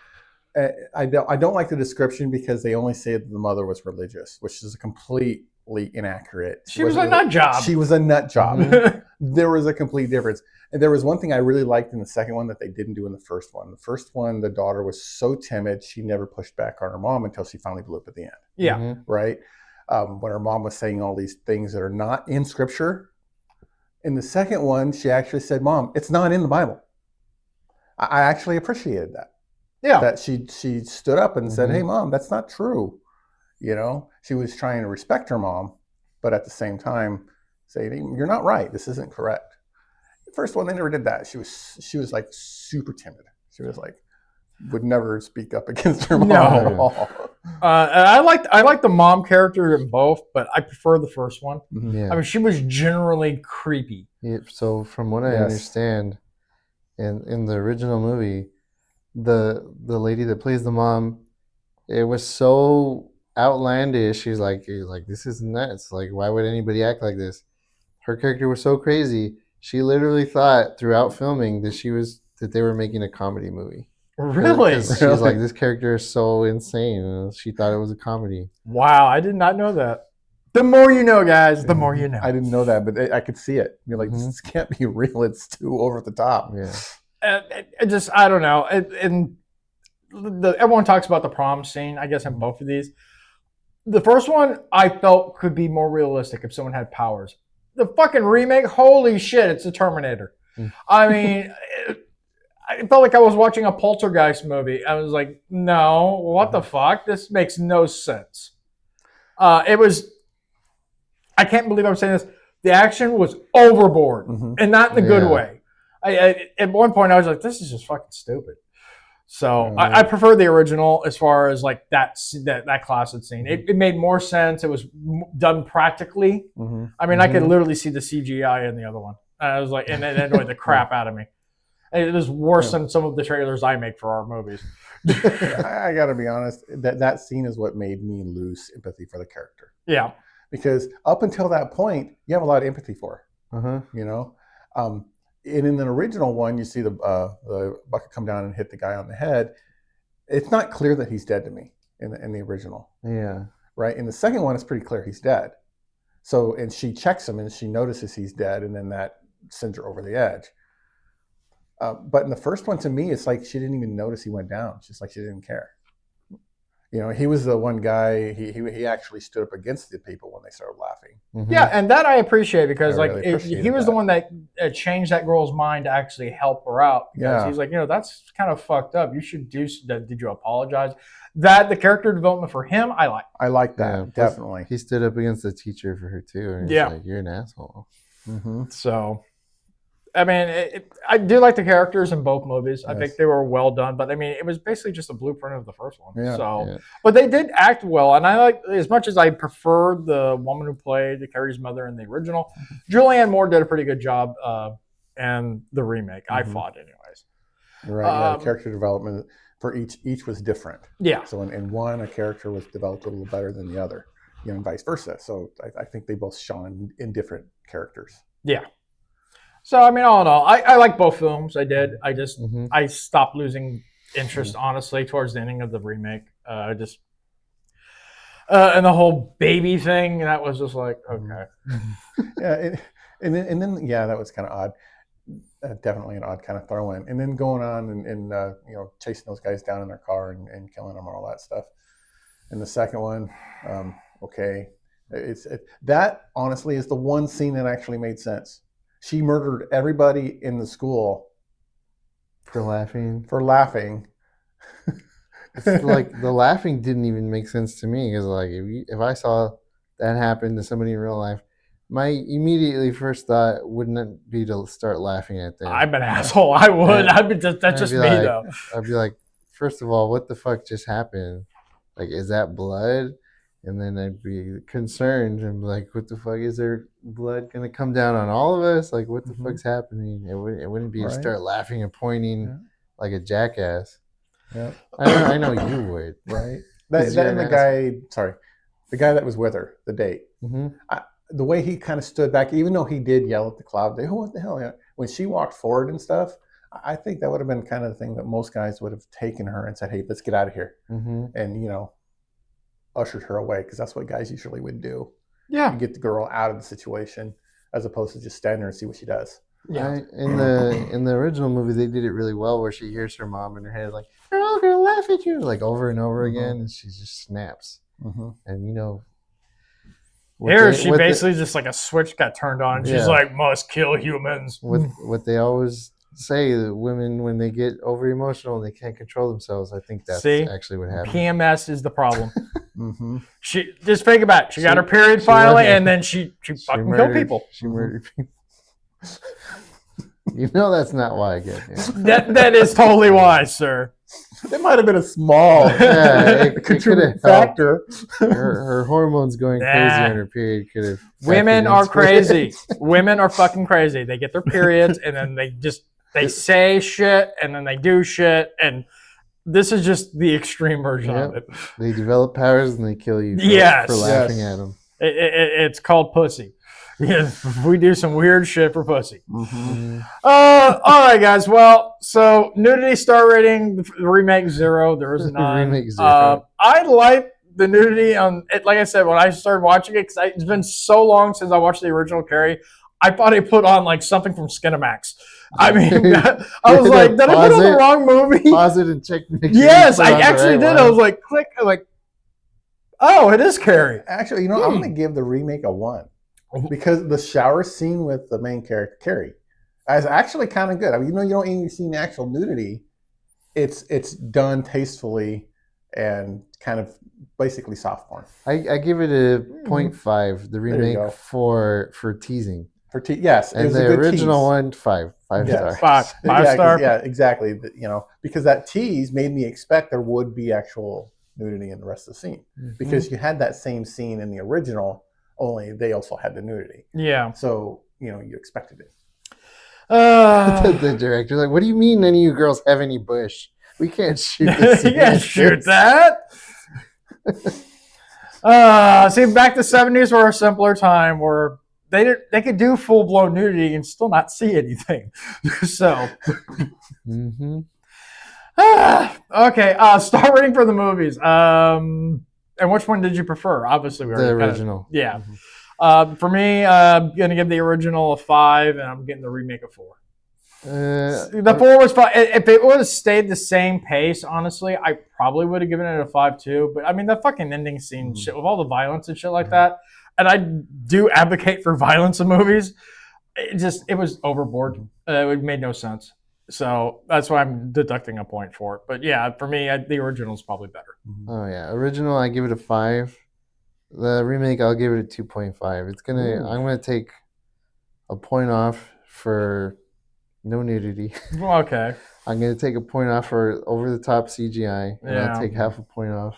I don't like the description because they only say that the mother was religious, which is completely inaccurate. She was a nut job. She was a nut job. Mm-hmm. There was a complete difference. And there was one thing I really liked in the second one that they didn't do in the first one. The first one, the daughter was so timid, she never pushed back on her mom until she finally blew up at the end. Yeah. Mm-hmm. Right? When her mom was saying all these things that are not in scripture. In the second one, she actually said, Mom, it's not in the Bible. I actually appreciated that. Yeah. That she stood up and said, hey, Mom, that's not true. She was trying to respect her mom, but at the same time say, you're not right. This isn't correct. The first one, they never did that. She was like super timid. She was like, would never speak up against her mom at all. I like the mom character in both, but I prefer the first one. Yeah. I mean, she was generally creepy. Yeah, so from what I understand, in the original movie, the lady that plays the mom, it was so outlandish. She's like, this is nuts. Like, why would anybody act like this? Her character was so crazy. She literally thought throughout filming that they were making a comedy movie. Really? She's like, this character is so insane. She thought it was a comedy. Wow, I did not know that. The more you know, guys, the more you know. I didn't know that, but I could see it. You're like, this can't be real. It's too over the top. Yeah. I don't know. Everyone talks about the prom scene, I guess, in both of these. The first one I felt could be more realistic if someone had powers. The fucking remake, holy shit, it's the Terminator. I mean, I felt like I was watching a Poltergeist movie. I was like, no, what the fuck? This makes no sense. I can't believe I'm saying this. The action was overboard, and not in a good way. At one point, I was like, this is just fucking stupid. So I prefer the original as far as like that classic scene. It made more sense. It was done practically. I mean, I could literally see the CGI in the other one. I was like, and it annoyed the crap out of me. It was worse than some of the trailers I make for our movies. I got to be honest. That scene is what made me lose sympathy for the character. Yeah. Because up until that point, you have a lot of empathy for her. And in the original one, you see the bucket come down and hit the guy on the head. It's not clear that he's dead to me in the original. Yeah. Right. In the second one, it's pretty clear he's dead. So, and she checks him and she notices he's dead, and then that sends her over the edge. But in the first one, to me, it's like she didn't even notice he went down. It's just like she didn't care. He was the one guy. He actually stood up against the people when they started laughing. Yeah, and that I appreciate because he was the one that changed that girl's mind to actually help her out. Because he's like, that's kind of fucked up. You should do that. Did you apologize? The character development for him, I like. I like that, definitely. He stood up against the teacher for her too. And he's like, you're an asshole. So, I mean, I do like the characters in both movies. I think they were well done, but I mean, it was basically just a blueprint of the first one. But they did act well, and I like, as much as I preferred the woman who played Carrie's mother in the original, Julianne Moore did a pretty good job in the remake. I thought, anyways. Right. The character development for each was different. Yeah. So in one, a character was developed a little better than the other, and vice versa. So I think they both shone in different characters. Yeah. So, I mean, all in all, I like both films. I did. I just, I stopped losing interest, honestly, towards the ending of the remake. And the whole baby thing, that was just like, okay. And then, that was kind of odd. Definitely an odd kind of throw in. And then going on and chasing those guys down in their car and killing them and all that stuff. And the second one, okay. That, honestly, is the one scene that actually made sense. She murdered everybody in the school for laughing. It's like the laughing didn't even make sense to me because, like, if I saw that happen to somebody in real life, My immediately first thought wouldn't be to start laughing at them. I'm an asshole. I would. That's just me like, though. I'd be like, first of all, what the fuck just happened? Like, is that blood? And then I'd be concerned and be like, what the fuck? Is there blood gonna come down on all of us? Like, what the fuck's happening? It wouldn't be to start laughing and pointing like a jackass. Yeah, I know you would. Right. The guy that was with her, the date. The way he kind of stood back, even though he did yell at the cloud, "Oh, what the hell?" When she walked forward and stuff, I think that would have been kind of the thing that most guys would have taken her and said, "Hey, let's get out of here," and ushered her away, because that's what guys usually would do. Yeah, you get the girl out of the situation as opposed to just stand there and see what she does. Yeah. In the original movie, they did it really well, where she hears her mom in her head like, "They're all gonna laugh at you," like over and over again, and she just snaps. And here she basically just like a switch got turned on. She's like, must kill humans. What they always say, that women, when they get over emotional and they can't control themselves, I think that's actually what happens. PMS is the problem. She just think about it. She got her period finally, and then she fucking killed people. She murdered people. That's not why I get here. That is totally why, sir. It might have been a small contributing factor. Her hormones going crazy on her period could have. Women are crazy. Women are fucking crazy. They get their periods and then they say shit and then they do shit, and this is just the extreme version of it. They develop powers and they kill you for laughing at them. It's called pussy. Yeah, we do some weird shit for pussy. All right, guys. Well, so nudity star rating, the remake 0. There is none. Remake 0. I like the nudity on it. Like I said, when I started watching it, because it's been so long since I watched the original Carrie, I thought he put on like something from Skinamax. I mean, I was like, did I put on the wrong movie? Pause it and check. Yes, I actually did. I was like, click, like, oh, it is Carrie. Actually, I'm going to give the remake a 1. Because the shower scene with the main character, Carrie, is actually kind of good. I mean, you don't even see actual nudity. It's done tastefully and kind of basically soft porn. I give it a 0.5. The remake for teasing. Yes, and the original one 5 yes. stars. 5 star. Yeah, exactly. Because that tease made me expect there would be actual nudity in the rest of the scene, because you had that same scene in the original. Only they also had the nudity. Yeah. So, you expected it. The director's like, what do you mean none of you girls have any bush? We can't shoot this. You can't shoot that. See, back to the 70s were a simpler time where they could do full-blown nudity and still not see anything. So. Okay. Star rating for the movies. And which one did you prefer? Obviously, we the original. For me, I'm gonna give the original a 5, and I'm getting the remake a 4. The 4 was fine. If it would have stayed the same pace, honestly, I probably would have given it a 5 too. But I mean, the fucking ending scene, shit with all the violence and shit like that, and I do advocate for violence in movies. It was overboard. It made no sense. So that's why I'm deducting a point for it. But yeah, for me, the original is probably better. Oh yeah, original I give it a 5. The remake I'll give it a 2.5. I'm gonna take a point off for no nudity. Okay. I'm gonna take a point off for over the top CGI, and I'll take half a point off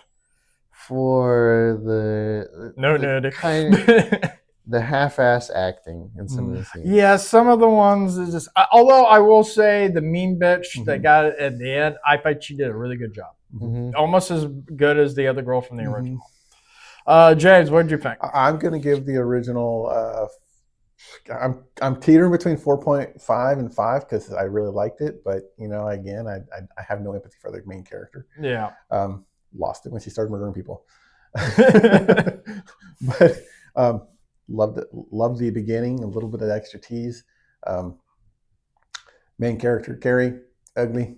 for the nudity. The half-ass acting in some of the scenes. Yeah, some of the ones is just. Although I will say the mean bitch that got it at the end, I thought she did a really good job. Almost as good as the other girl from the original. James, what did you think? I'm going to give the original. I'm teetering between 4.5 and 5 because I really liked it, but again, I have no empathy for the main character. Yeah. Lost it when she started murdering people. But. Loved it. Loved the beginning. A little bit of extra tease. Main character Carrie, ugly.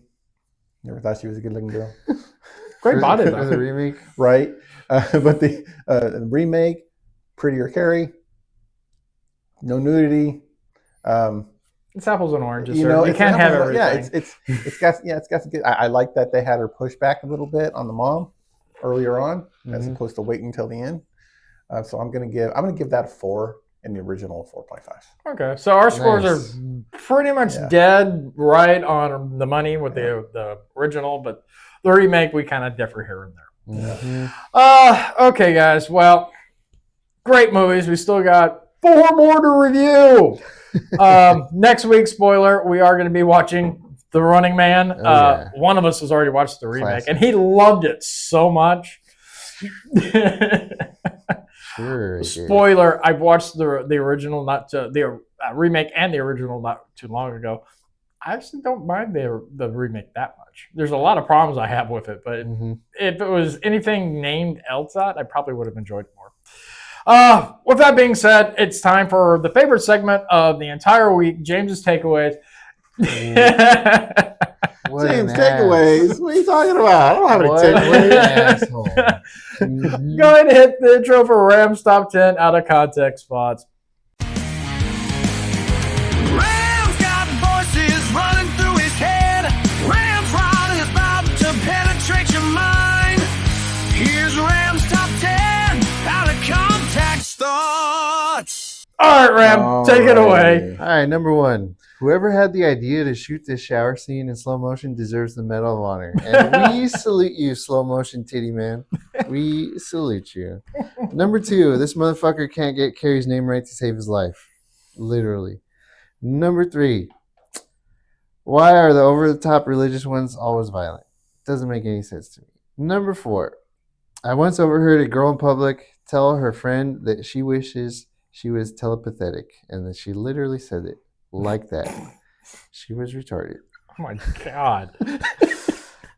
Never thought she was a good-looking girl. Great body though. For the remake, right? But the remake, prettier Carrie. No nudity. It's apples and oranges. You can't have everything. Yeah, it's got some good. I like that they had her push back a little bit on the mom earlier on, as opposed to waiting until the end. So I'm gonna give that a 4, and the original 4.5. Okay, so our scores are pretty much dead right on the money with the original, but the remake we kind of differ here and there. Okay, guys. Well, great movies. We still got 4 more to review. Next week, spoiler, we are going to be watching The Running Man. One of us has already watched the remake, and he loved it so much. Sure. Spoiler: I've watched the original, the remake and the original not too long ago. I actually don't mind the remake that much. There's a lot of problems I have with it, but if it was anything named LSAT, I probably would have enjoyed it more. With that being said, it's time for the favorite segment of the entire week, James's takeaways. James, takeaways? What are you talking about? I don't have any takeaways. Go ahead and hit the intro for Ram's top 10 out of context spots. Ram's got voices running through his head. Ram's rod is about to penetrate your mind. Here's Ram's top 10 out of context thoughts. All right, Ram, take it away. All right, number 1. Whoever had the idea to shoot this shower scene in slow motion deserves the Medal of Honor. And we salute you, slow motion titty man. We salute you. Number 2, this motherfucker can't get Carrie's name right to save his life. Literally. Number 3, why are the over-the-top religious ones always violent? Doesn't make any sense to me. Number 4, I once overheard a girl in public tell her friend that she wishes she was telepathic, and that she literally said it like that. She was retarded. Oh my God.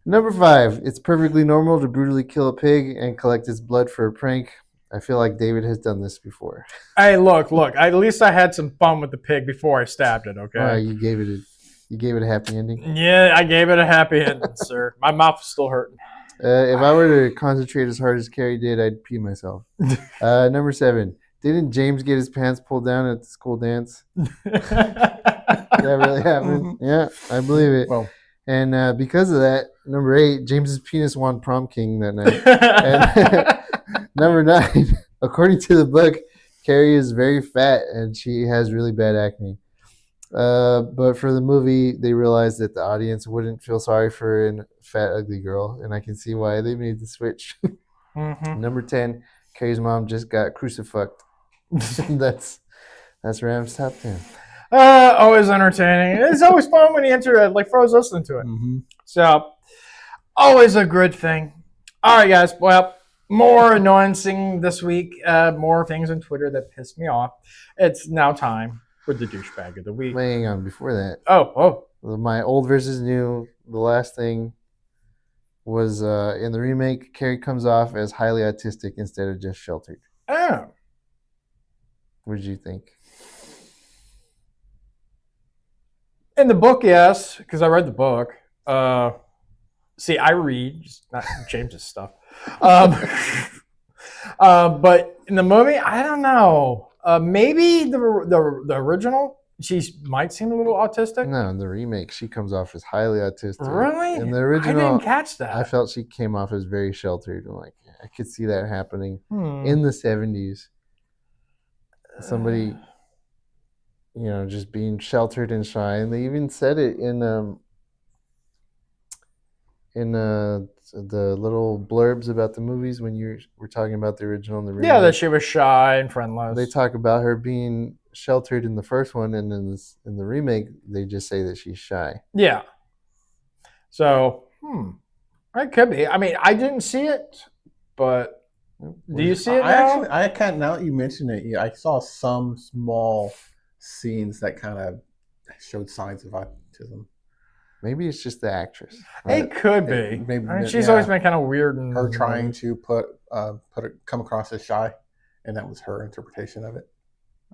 Number 5, it's perfectly normal to brutally kill a pig and collect its blood for a prank. I feel like David has done this before. Hey, look. At least I had some fun with the pig before I stabbed it, okay? All right, you gave it a happy ending? Yeah, I gave it a happy ending, sir. My mouth is still hurting. If I were to concentrate as hard as Carrie did, I'd pee myself. Number 7, didn't James get his pants pulled down at the school dance? That really happened? Yeah, I believe it. Well, and because of that, number 8, James's penis won prom king that night. And number 9, according to the book, Carrie is very fat and she has really bad acne. But for the movie, they realized that the audience wouldn't feel sorry for a fat, ugly girl, and I can see why they made the switch. Number 10, Carrie's mom just got crucified. That's Ram's top 10. Always entertaining. It's always fun when the internet throws us into it. So, always a good thing. All right, guys. Well, more annoying this week. More things on Twitter that piss me off. It's now time for the douchebag of the week. Wait, hang on. Before that. Oh. My old versus new. The last thing was in the remake, Carrie comes off as highly autistic instead of just sheltered. Oh. What did you think? In the book, yes, because I read the book. See, I read, just not James's stuff. But in the movie, I don't know. Maybe the original, she might seem a little autistic. No, in the remake, she comes off as highly autistic. Really? In the original, I didn't catch that. I felt she came off as very sheltered. I could see that happening in the 70s. Somebody, just being sheltered and shy, and they even said it in the little blurbs about the movies when we're talking about the original and the remake. Yeah, that she was shy and friendless. They talk about her being sheltered in the first one, and in the remake, they just say that she's shy. Yeah. So, it could be. I mean, I didn't see it, but do you see it now? I can't. Now that you mention it, I saw some small scenes that kind of showed signs of autism. Maybe it's just the actress. It could be. Maybe, she's always been kind of weird. And her trying to come across as shy, and that was her interpretation of it.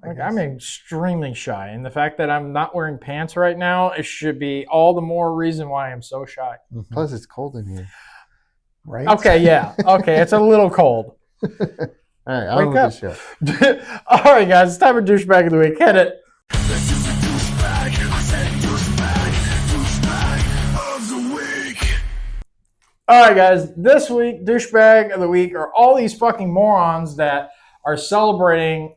I'm extremely shy, and the fact that I'm not wearing pants right now, it should be all the more reason why I'm so shy. Plus, it's cold in here. Right? Okay, yeah. Okay, it's a little cold. All right, I'll wake up. The show. All right, guys, it's time for douchebag of the week. Hit it. This is the douchebag. I said douchebag of the week. All right, guys, this week, douchebag of the week are all these fucking morons that are celebrating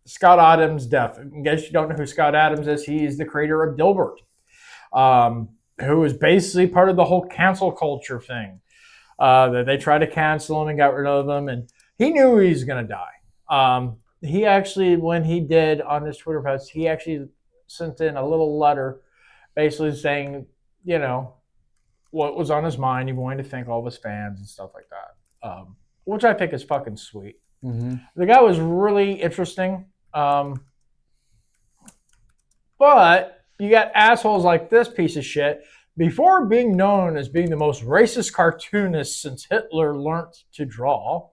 Scott Adams' death. In case you don't know who Scott Adams is, he's the creator of Dilbert, who was basically part of the whole cancel culture thing. That they tried to cancel him and got rid of him, and he knew he was going to die. He actually, when he did on his Twitter post, he actually sent in a little letter basically saying, you know, what was on his mind. He wanted to thank all of his fans and stuff like that, which I think is fucking sweet. Mm-hmm. The guy was really interesting. But you got assholes like this piece of shit. Before being known as being the most racist cartoonist since Hitler learned to draw.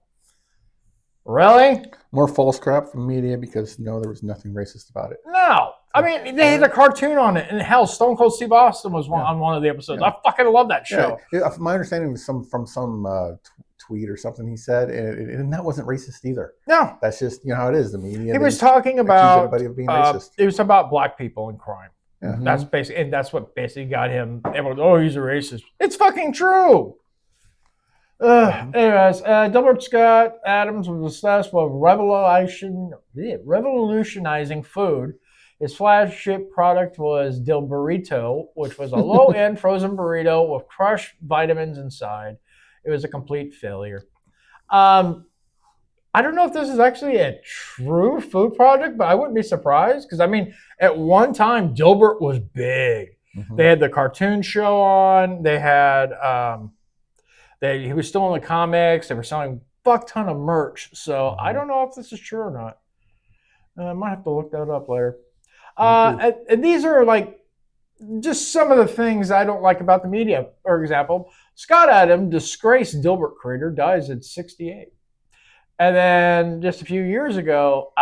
Really? More false crap from media because no, there was nothing racist about it. No. I mean, they had a cartoon on it, and hell, Stone Cold Steve Austin was on one of the episodes. I fucking love that show. Yeah. My understanding was from some tweet or something he said, and that wasn't racist either. No. That's just how it is. The media. He was talking about everybody of being racist. It was about black people and crime. Yeah. That's basically, and that's what basically got him. Everyone, oh, he's a racist. It's fucking true. Anyways, Dilbert Scott Adams was obsessed with revolutionizing food. His flagship product was Dil Burrito, which was a low-end frozen burrito with crushed vitamins inside. It was a complete failure. I don't know if this is actually a true food product, but I wouldn't be surprised because, I mean, at one time, Dilbert was big. Mm-hmm. They had the cartoon show on. They had, he was still in the comics. They were selling a fuck ton of merch. So I don't know if this is true or not. I might have to look that up later. And these are like just some of the things I don't like about the media. For example, Scott Adams, disgraced Dilbert creator, dies at 68. And then just a few years ago,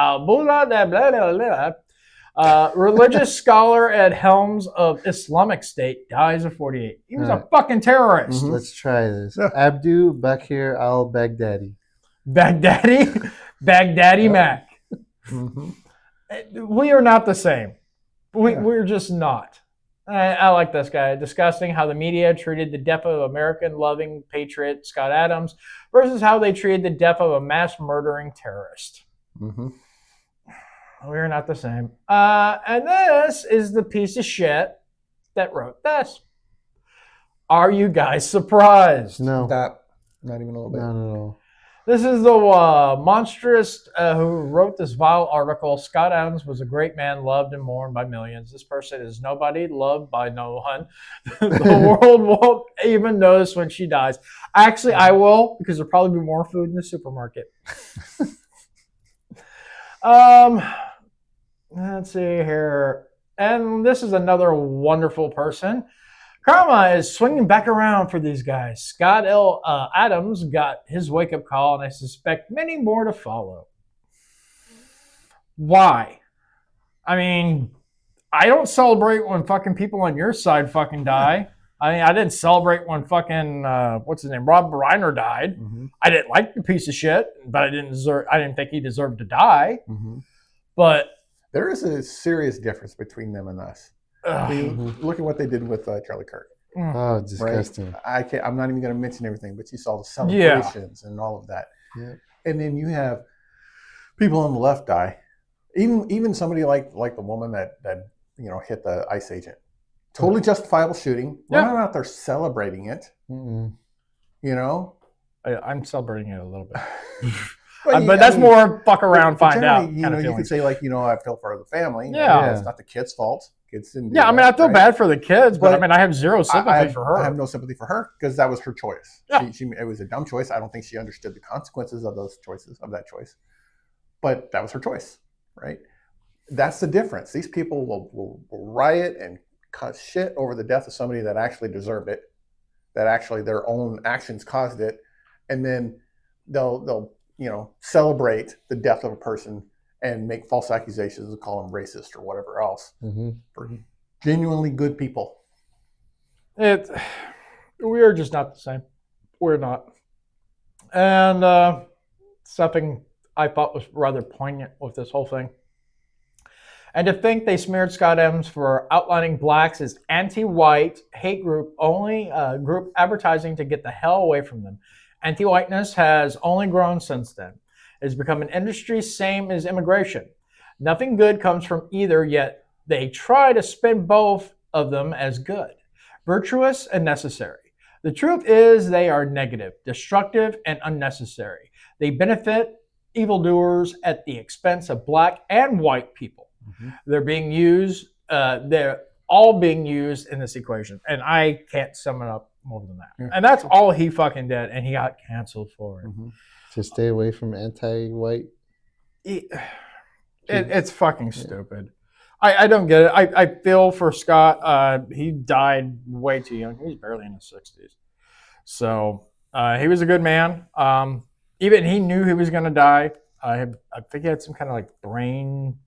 religious scholar at helms of Islamic State dies at 48. He was a fucking terrorist. Mm-hmm. Let's try this. Abdu Bakir al-Baghdadi. Baghdadi Mac. Mm-hmm. We are not the same. We're just not. I like this guy. Discussing how the media treated the death of American-loving patriot Scott Adams versus how they treated the death of a mass-murdering terrorist. Mm-hmm. We're not the same. And this is the piece of shit that wrote this. Are you guys surprised? No. Not even a little bit. Not at all. This is the monstrous who wrote this vile article. Scott Adams was a great man, loved and mourned by millions. This person is nobody, loved by no one. The world won't even notice when she dies. Actually, I will, because there'll probably be more food in the supermarket. Let's see here. And this is another wonderful person. Karma is swinging back around for these guys. Scott Adams got his wake-up call, and I suspect many more to follow. Why? I mean, I don't celebrate when fucking people on your side fucking die. I mean, I didn't celebrate when fucking what's his name, Rob Reiner died. Mm-hmm. I didn't like the piece of shit, but I didn't think he deserved to die. Mm-hmm. But there is a serious difference between them and us. Look at what they did with Charlie Kirk. Oh, disgusting! Right? I'm not even going to mention everything, but you saw the celebrations and all of that. Yeah. And then you have people on the left die. Even somebody like the woman that hit the ICE agent. Totally justifiable shooting. We're not out there celebrating it. Mm-mm. You know, I'm celebrating it a little bit. But that's more fuck around, find out. You could say I feel for the family. Yeah. It's not the kid's fault. Kids didn't do I mean, that, I feel bad for the kids, but I mean, I have zero sympathy for her. I have no sympathy for her because that was her choice. Yeah. It was a dumb choice. I don't think she understood the consequences of that choice. But that was her choice, right? That's the difference. These people will riot and cut shit over the death of somebody that actually deserved it, that actually their own actions caused it, and then they'll celebrate the death of a person and make false accusations and call them racist or whatever else for genuinely good people. We are just not the same. We're not. And something I thought was rather poignant with this whole thing. And to think they smeared Scott Adams for outlining blacks as anti-white hate group, only group advertising to get the hell away from them. Anti-whiteness has only grown since then. It has become an industry same as immigration. Nothing good comes from either, yet they try to spin both of them as good, virtuous and necessary. The truth is they are negative, destructive, and unnecessary. They benefit evildoers at the expense of black and white people. They're being used, they're all being used in this equation. And I can't sum it up more than that. And that's all he fucking did, and he got canceled for it. To stay away from anti-white. It's fucking stupid. I don't get it. I feel for Scott. He died way too young. He was barely in his 60s. So he was a good man. Even he knew he was going to die. I think he had some kind of like brain,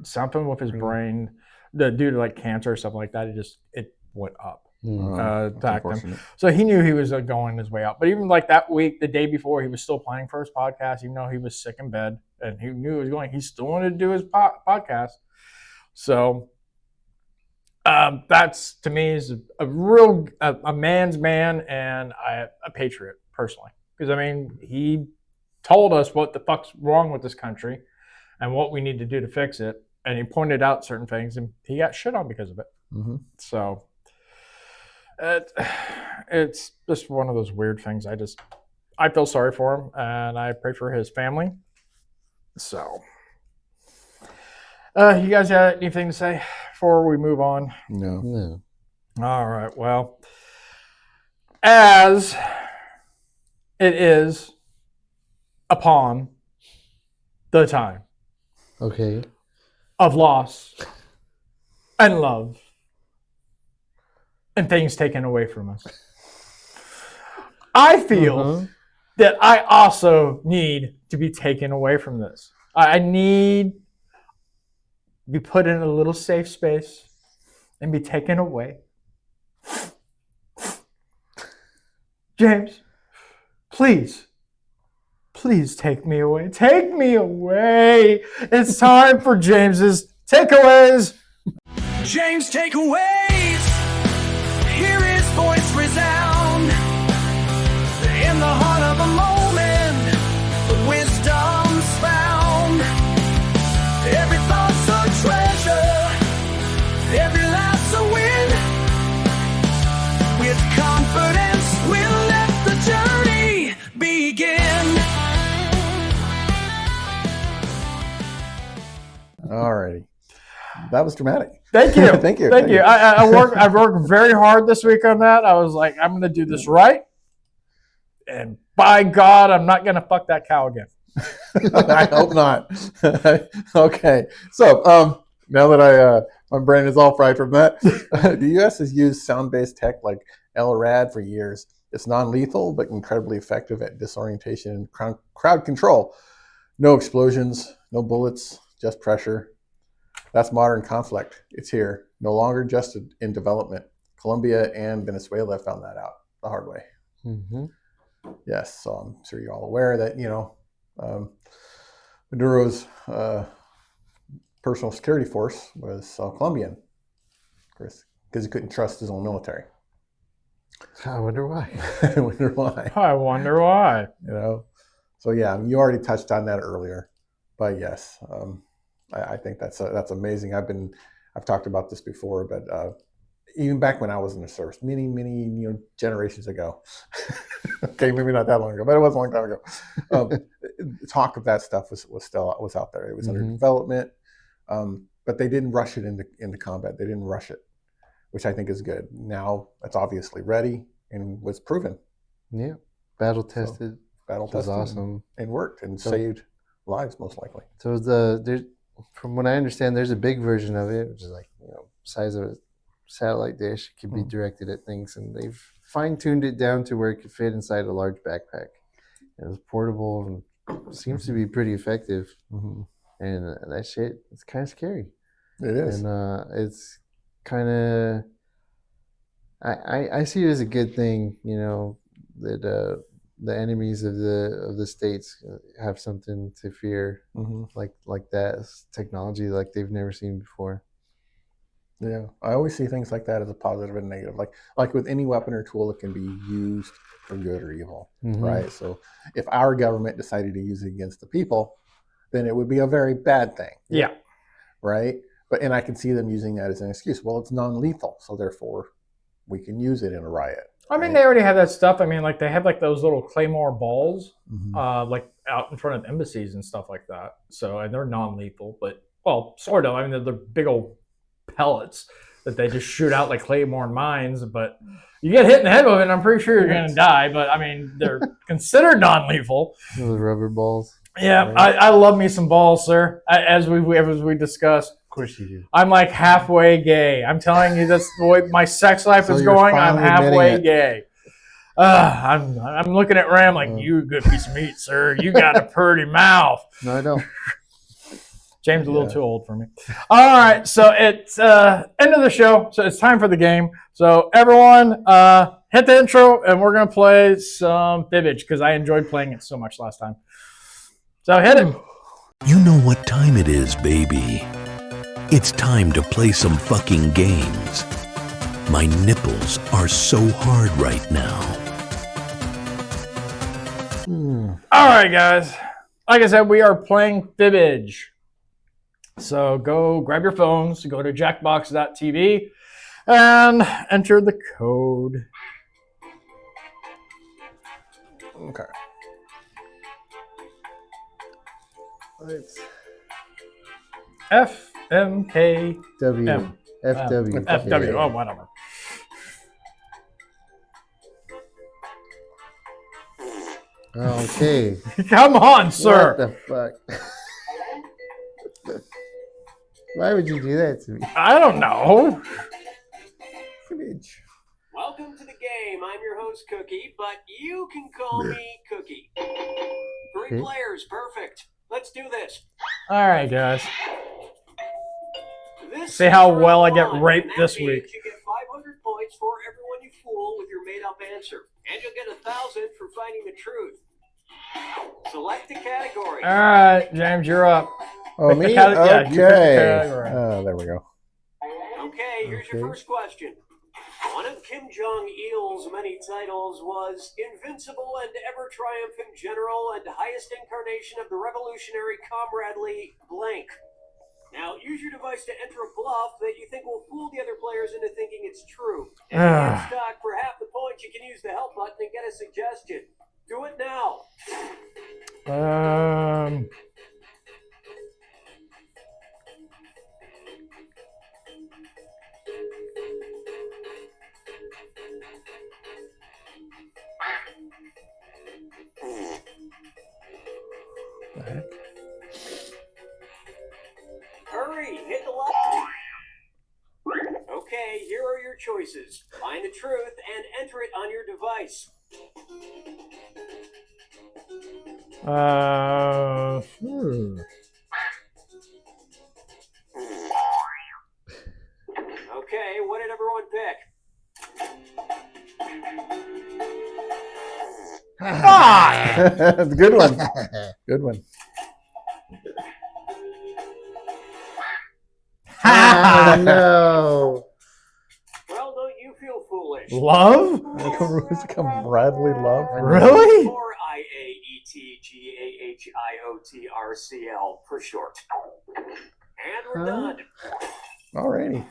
something with his brain, due to like cancer or something like that. It went up. Attacked him. So he knew he was going his way out. But even like that week, the day before, he was still planning for his podcast, even though he was sick in bed and he knew he was going. He still wanted to do his podcast. So that's, to me, is a real a man's man and a patriot personally. Because I mean, he told us what the fuck's wrong with this country and what we need to do to fix it, and he pointed out certain things, and he got shit on because of it. So. It's just one of those weird things. I feel sorry for him, and I pray for his family. So, you guys got anything to say before we move on? No. All right. Well, as it is upon the time, okay, of loss and love. And things taken away from us. I feel that I also need to be taken away from this. I need to be put in a little safe space and be taken away. James, please take me away. Take me away. It's time for James's takeaways. James takeaways. Hear his voice resound in the heart of a moment. Wisdom's found. Every thought's a treasure. Every laugh's a win. With confidence, we'll let the journey begin. Alrighty. That was dramatic. Thank you. Thank you. Thank you. I worked very hard this week on that. I was like, I'm going to do this right. And by God, I'm not going to fuck that cow again. I hope not. Okay. So now that my brain is all fried from that, the U.S. has used sound-based tech like LRAD for years. It's non-lethal, but incredibly effective at disorientation and crowd control. No explosions, no bullets, just pressure. That's modern conflict. It's here, no longer just in development. Colombia and Venezuela found that out the hard way. Yes, so I'm sure you're all aware that, Maduro's personal security force was Colombian, of course, because he couldn't trust his own military. I wonder why. I wonder why. I wonder why. So yeah, you already touched on that earlier, but yes, I think that's amazing. I've talked about this before, but even back when I was in the service, many generations ago. Okay, maybe not that long ago, but it was a long time ago. Talk of that stuff was out there. It was under development, but they didn't rush it into combat. They didn't rush it, which I think is good. Now it's obviously ready and was proven. Yeah, battle tested. Battle tested, was awesome, and worked and saved lives most likely. So from what I understand, there's a big version of it, which is like size of a satellite dish. It can be directed at things, and they've fine-tuned it down to where it could fit inside a large backpack. It was portable and seems to be pretty effective. And that shit, it's kind of scary. It is, and it's kind of. I see it as a good thing, that the enemies of the states have something to fear, like that technology like they've never seen before. Yeah, I always see things like that as a positive and negative. Like with any weapon or tool, it can be used for good or evil, right? So if our government decided to use it against the people, then it would be a very bad thing. Yeah. Right? And I can see them using that as an excuse. Well, it's non-lethal, so therefore we can use it in a riot. I mean, they already have that stuff. I mean, like they have like those little claymore balls, Mhm. like out in front of embassies and stuff like that. So, and they're non-lethal, but well, sort of. I mean, they're big old pellets that they just shoot out like claymore mines. But you get hit in the head with it, and I'm pretty sure you're going to die. But I mean, they're considered non-lethal. Those rubber balls. Yeah, Right. I love me some balls, sir. As we discussed. Of course you do. I'm like halfway gay. I'm telling you, that's the way my sex life So is you're going. I'm finally admitting halfway it. gay. I'm looking at Ram like, you good piece of meat, sir. You got a pretty mouth. No, I don't. James is a little too old for me. All right, so it's end of the show. So it's time for the game. So everyone, hit the intro, and we're gonna play some Fibbage because I enjoyed playing it so much last time. So hit it. You know what time it is, baby. It's time to play some fucking games. My nipples are so hard right now. All right, guys. Like I said, we are playing Fibbage. So go grab your phones, go to jackbox.tv, and enter the code. Okay. Let's FMK W. M. FW. FW. Oh, whatever. Okay. Come on, sir. What the fuck? Why would you do that to me? I don't know. Welcome to the game. I'm your host, Cookie, but you can call me Cookie. 3 players, perfect. Let's do this. All right, guys. This See how is well I round get one, raped and that this means week. You get 500 points for everyone you fool with your made-up answer, and you'll get 1,000 for finding the truth. Select the category. All right, James, you're up. Oh, Pick the me? yeah, you pick the Okay. category. There we go. Okay, here's your first question. One of Kim Jong-il's many titles was Invincible and Ever-Triumphant General and Highest Incarnation of the Revolutionary Comradely blank. Now, use your device to enter a bluff that you think will fool the other players into thinking it's true. If you get stuck for half the points, you can use the help button and get a suggestion. Do it now. Hurry, hit the light. Okay, here are your choices. Find the truth and enter it on your device. Okay, what did everyone pick? Good one. Good one. No. Well, don't you feel foolish? Love? It's become Bradley Love. Really? Or IAETGAHIOTRCL for short. And we're done. Alrighty.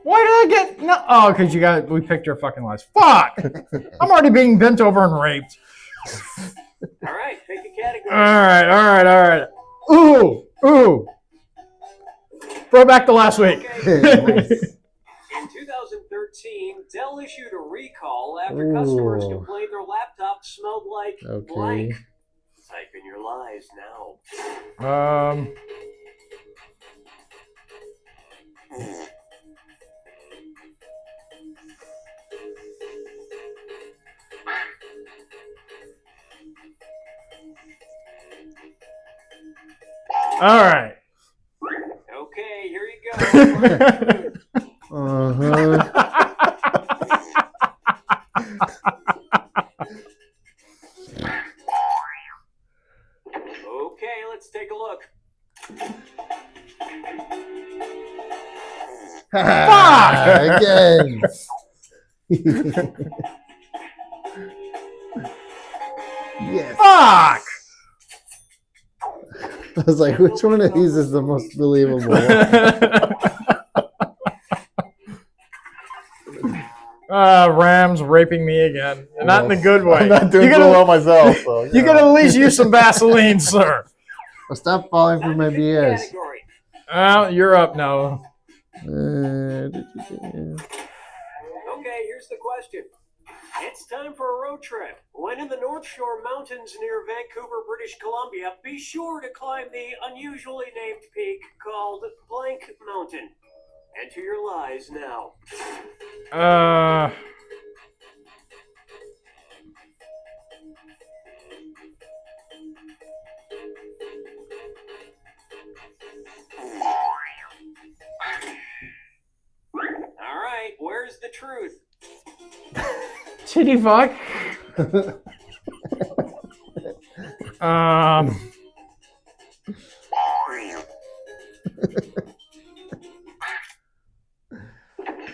Why did I get no? Oh, because we picked your fucking lies. Fuck! I'm already being bent over and raped. All right, pick a category. All right. Ooh. Throw back to last week. In 2013, Dell issued a recall after customers Ooh. complained their laptop smelled like Okay. blank. Type in your lies now. All right. Okay, here you go. Uh-huh. Okay, let's take a look. Again. Yes. Fuck! I was like, which one of these is the most believable one? Rams raping me again. Not in the good way. I'm not doing You so gotta- well myself. So, You gotta at least use some Vaseline, sir. Well, stop falling for my BS. Well, you're up now. Okay, here's the question. It's time for a road trip. When in the North Shore Mountains near Vancouver, British Columbia, be sure to climb the unusually named peak called Blank Mountain. Enter your lies now. All right, where's the truth? Titty fuck.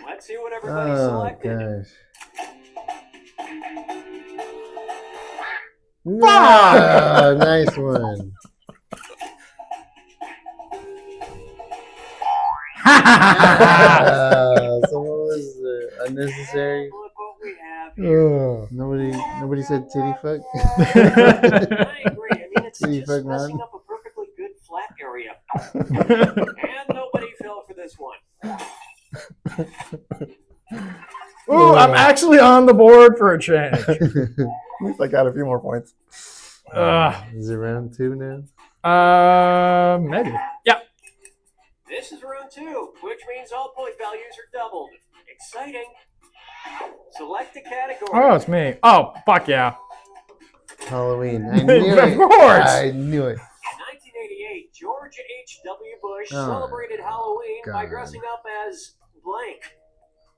Let's see what everybody selected. Gosh. Fuck! Nice one. So what was unnecessary? Look what we have here. Nobody said titty fuck. I agree. I mean, it's Titty just fuck, messing man. up a perfectly good flat area. And nobody fell for this one. Ooh, I'm actually on the board for a change. at least I got a few more points. Is it round 2 now? Maybe. Yeah. This is round 2, which means all point values are doubled. Exciting. Select a category. Oh, it's me. Oh, fuck yeah. Halloween. I knew it. Of course. I knew it. In 1988, George H.W. Bush Oh, celebrated Halloween by God. dressing up as blank.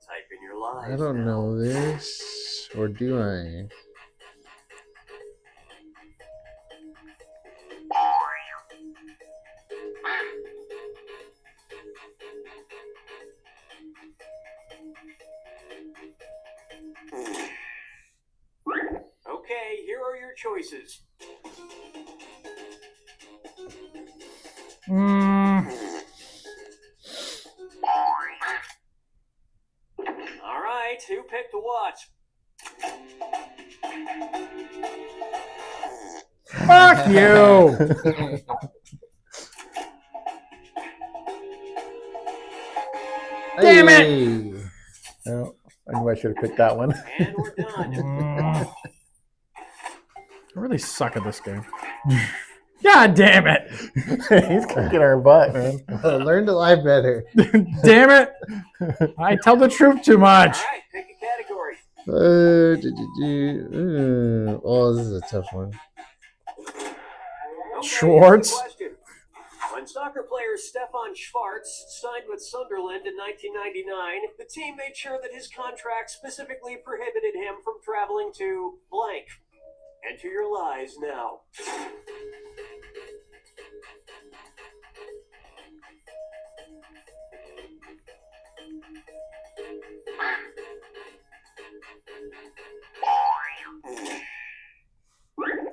Type in your lies. I don't know this. Or do I? Okay, here are your choices. All right, who picked what? Fuck you. Damn it. Hey. Well, I knew I should have picked that one. And we're done. I really suck at this game. God damn it. He's kicking our butt, man. Learn to lie better. Damn it. I tell the truth too much. All right, pick a category. Oh, this is a tough one. Okay, Schwartz. here's the question. When soccer player Stefan Schwartz signed with Sunderland in 1999, the team made sure that his contract specifically prohibited him from traveling to blank. Enter your lies now.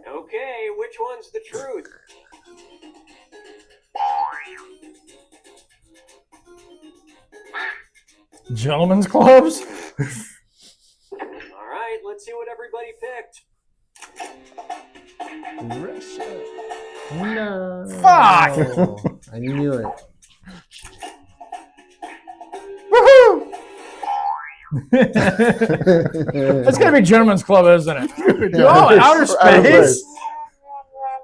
Okay, which one's the truth? Gentlemen's clubs? All right, let's see what everybody picked. Russia. No. Fuck. I knew it. Woohoo! It's gonna be Gentlemen's Club, isn't it? Oh, outer space?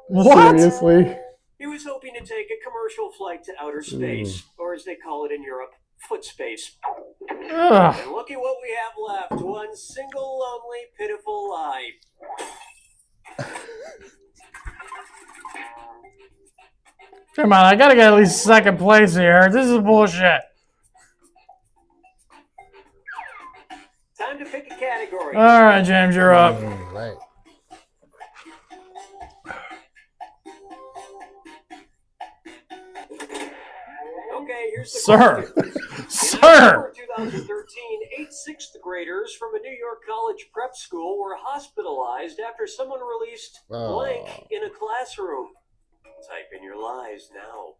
What? Seriously? He was hoping to take a commercial flight to outer space, or as they call it in Europe, foot space. Ugh. And look at what we have left. One single, lonely, pitiful lie. Come on, I gotta get at least second place here. This is bullshit. Time to pick a category. All right, James, you're up. Right. Okay, here's the Sir. question. In Sir. October 2013, 8 sixth graders from a New York college prep school were hospitalized after someone released blank in a classroom. Type in your lies now.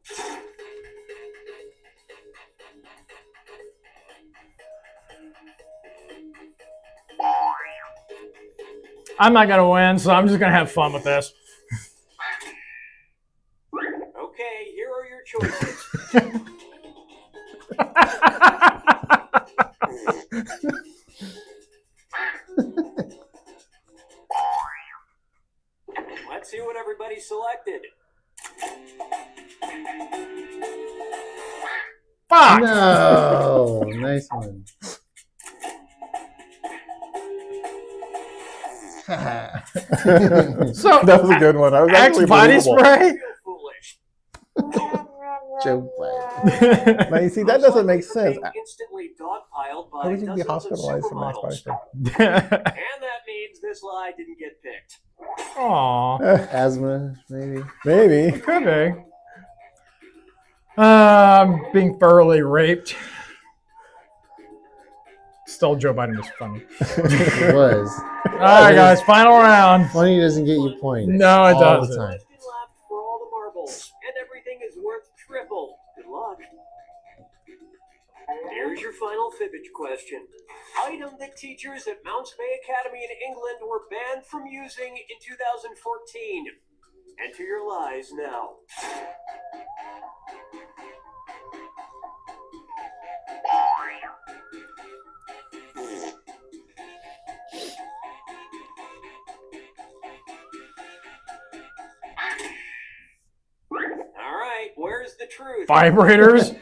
I'm not gonna win, so I'm just gonna have fun with this. Okay, here are your choices. Let's see what everybody selected. Fuck! No, nice one. So that was a good one. I was Axe actually body believable. spray. Joke bite. Now you see that doesn't make sense. Instantly dogpiled by How would you be dozens of hospitalized from Axe body supermodels. spray? And that means this lie didn't get picked. Aw. Asthma, maybe. Maybe. Could be. Being thoroughly raped. Still, Joe Biden was funny. It was. All right, guys, final round. Funny doesn't get you points. No, it all doesn't. the time. For all the marbles, and everything is worth triple. Good luck. Here's your final fibbage question. Item that teachers at Mounts Bay Academy in England were banned from using in 2014. Enter your lies now. All right, where's the truth? Vibrators.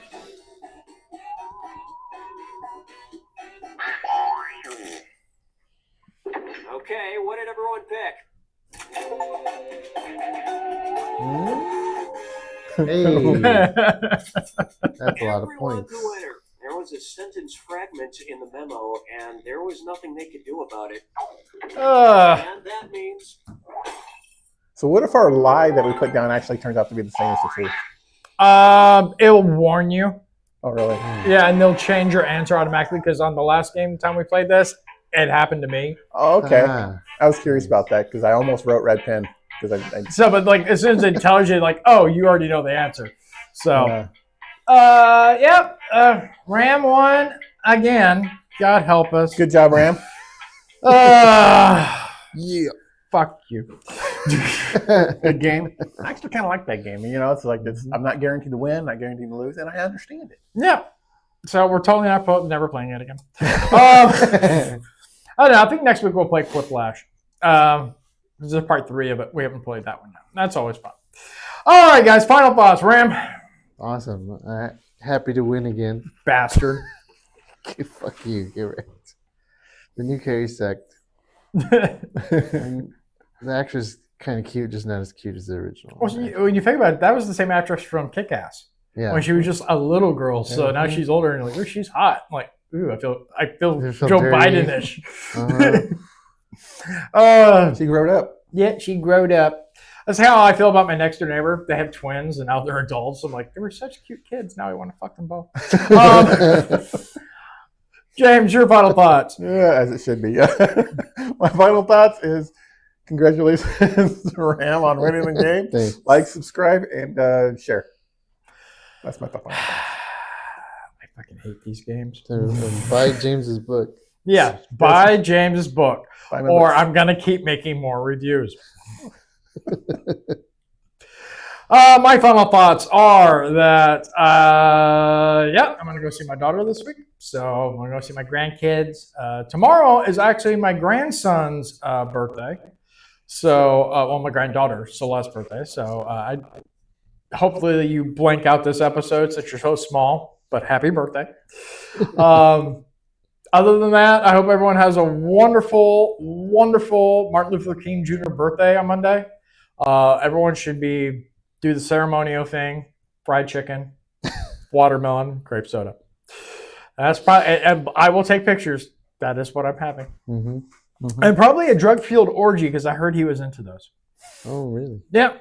Okay, what did everyone pick? Hey. That's a lot of Everyone's points. a winner. There was a sentence fragment in the memo, and there was nothing they could do about it. And that means So what if our lie that we put down actually turns out to be the same as the truth? It'll warn you. Oh, really? Yeah, and they'll change your answer automatically because on the last game time we played this, it happened to me. Oh, okay. Ah. I was curious about that because I almost wrote red pen because I So, but like as soon as it tells you, like, oh, you already know the answer. So, yep, Ram won again. God help us. Good job, Ram. Yeah. Fuck you. Good game. I actually kind of like that game. You know, it's like this. I'm not guaranteed to win, not guaranteed to lose, and I understand it. Yeah. So we're totally never playing it again. I don't know. I think next week we'll play Quiplash. This is part 3 of it. We haven't played that one yet. That's always fun. All right, guys. Final thoughts. Ram. Awesome. Happy to win again. Bastard. Fuck you. Get right. The new Carrie sucked. The actress kind of cute, just not as cute as the original. Well, when you think about it, that was the same actress from Kick-Ass. Yeah. When she was just a little girl. So now she's older and you're like, oh, she's hot. I'm like, ooh, I feel Joe Biden-ish. She growed up. Yeah, she growed up. That's how I feel about my next door neighbor. They have twins and now they're adults. I'm like, they were such cute kids. Now I want to fuck them both. James, your final thoughts. Yeah, as it should be. Yeah. My final thoughts is congratulations to Ram on winning the game. Thanks. Like, subscribe, and share. That's my final thought. I fucking hate these games. Buy James's book. Yeah, buy James's book. Buy my Or books. I'm going to keep making more reviews. My final thoughts are that, I'm going to go see my daughter this week. So I'm going to go see my grandkids. Tomorrow is actually my grandson's birthday. So, my granddaughter, Celeste's birthday. So hopefully you blank out this episode since you're so small, but happy birthday. Other than that, I hope everyone has a wonderful, wonderful Martin Luther King Jr. birthday on Monday. Everyone should do the ceremonial thing, fried chicken, watermelon, grape soda. That's probably, and I will take pictures. That is what I'm having. Mm-hmm. Mm-hmm. And probably a drug-fueled orgy because I heard he was into those. Oh, really? Yeah.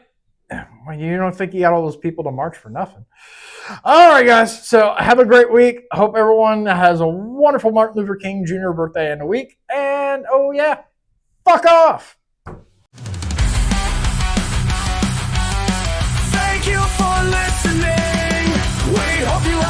Well, you don't think you got all those people to march for nothing. All right, guys. So have a great week. I hope everyone has a wonderful Martin Luther King Jr. birthday in a week. And, oh, yeah, fuck off. Thank you for listening. We hope you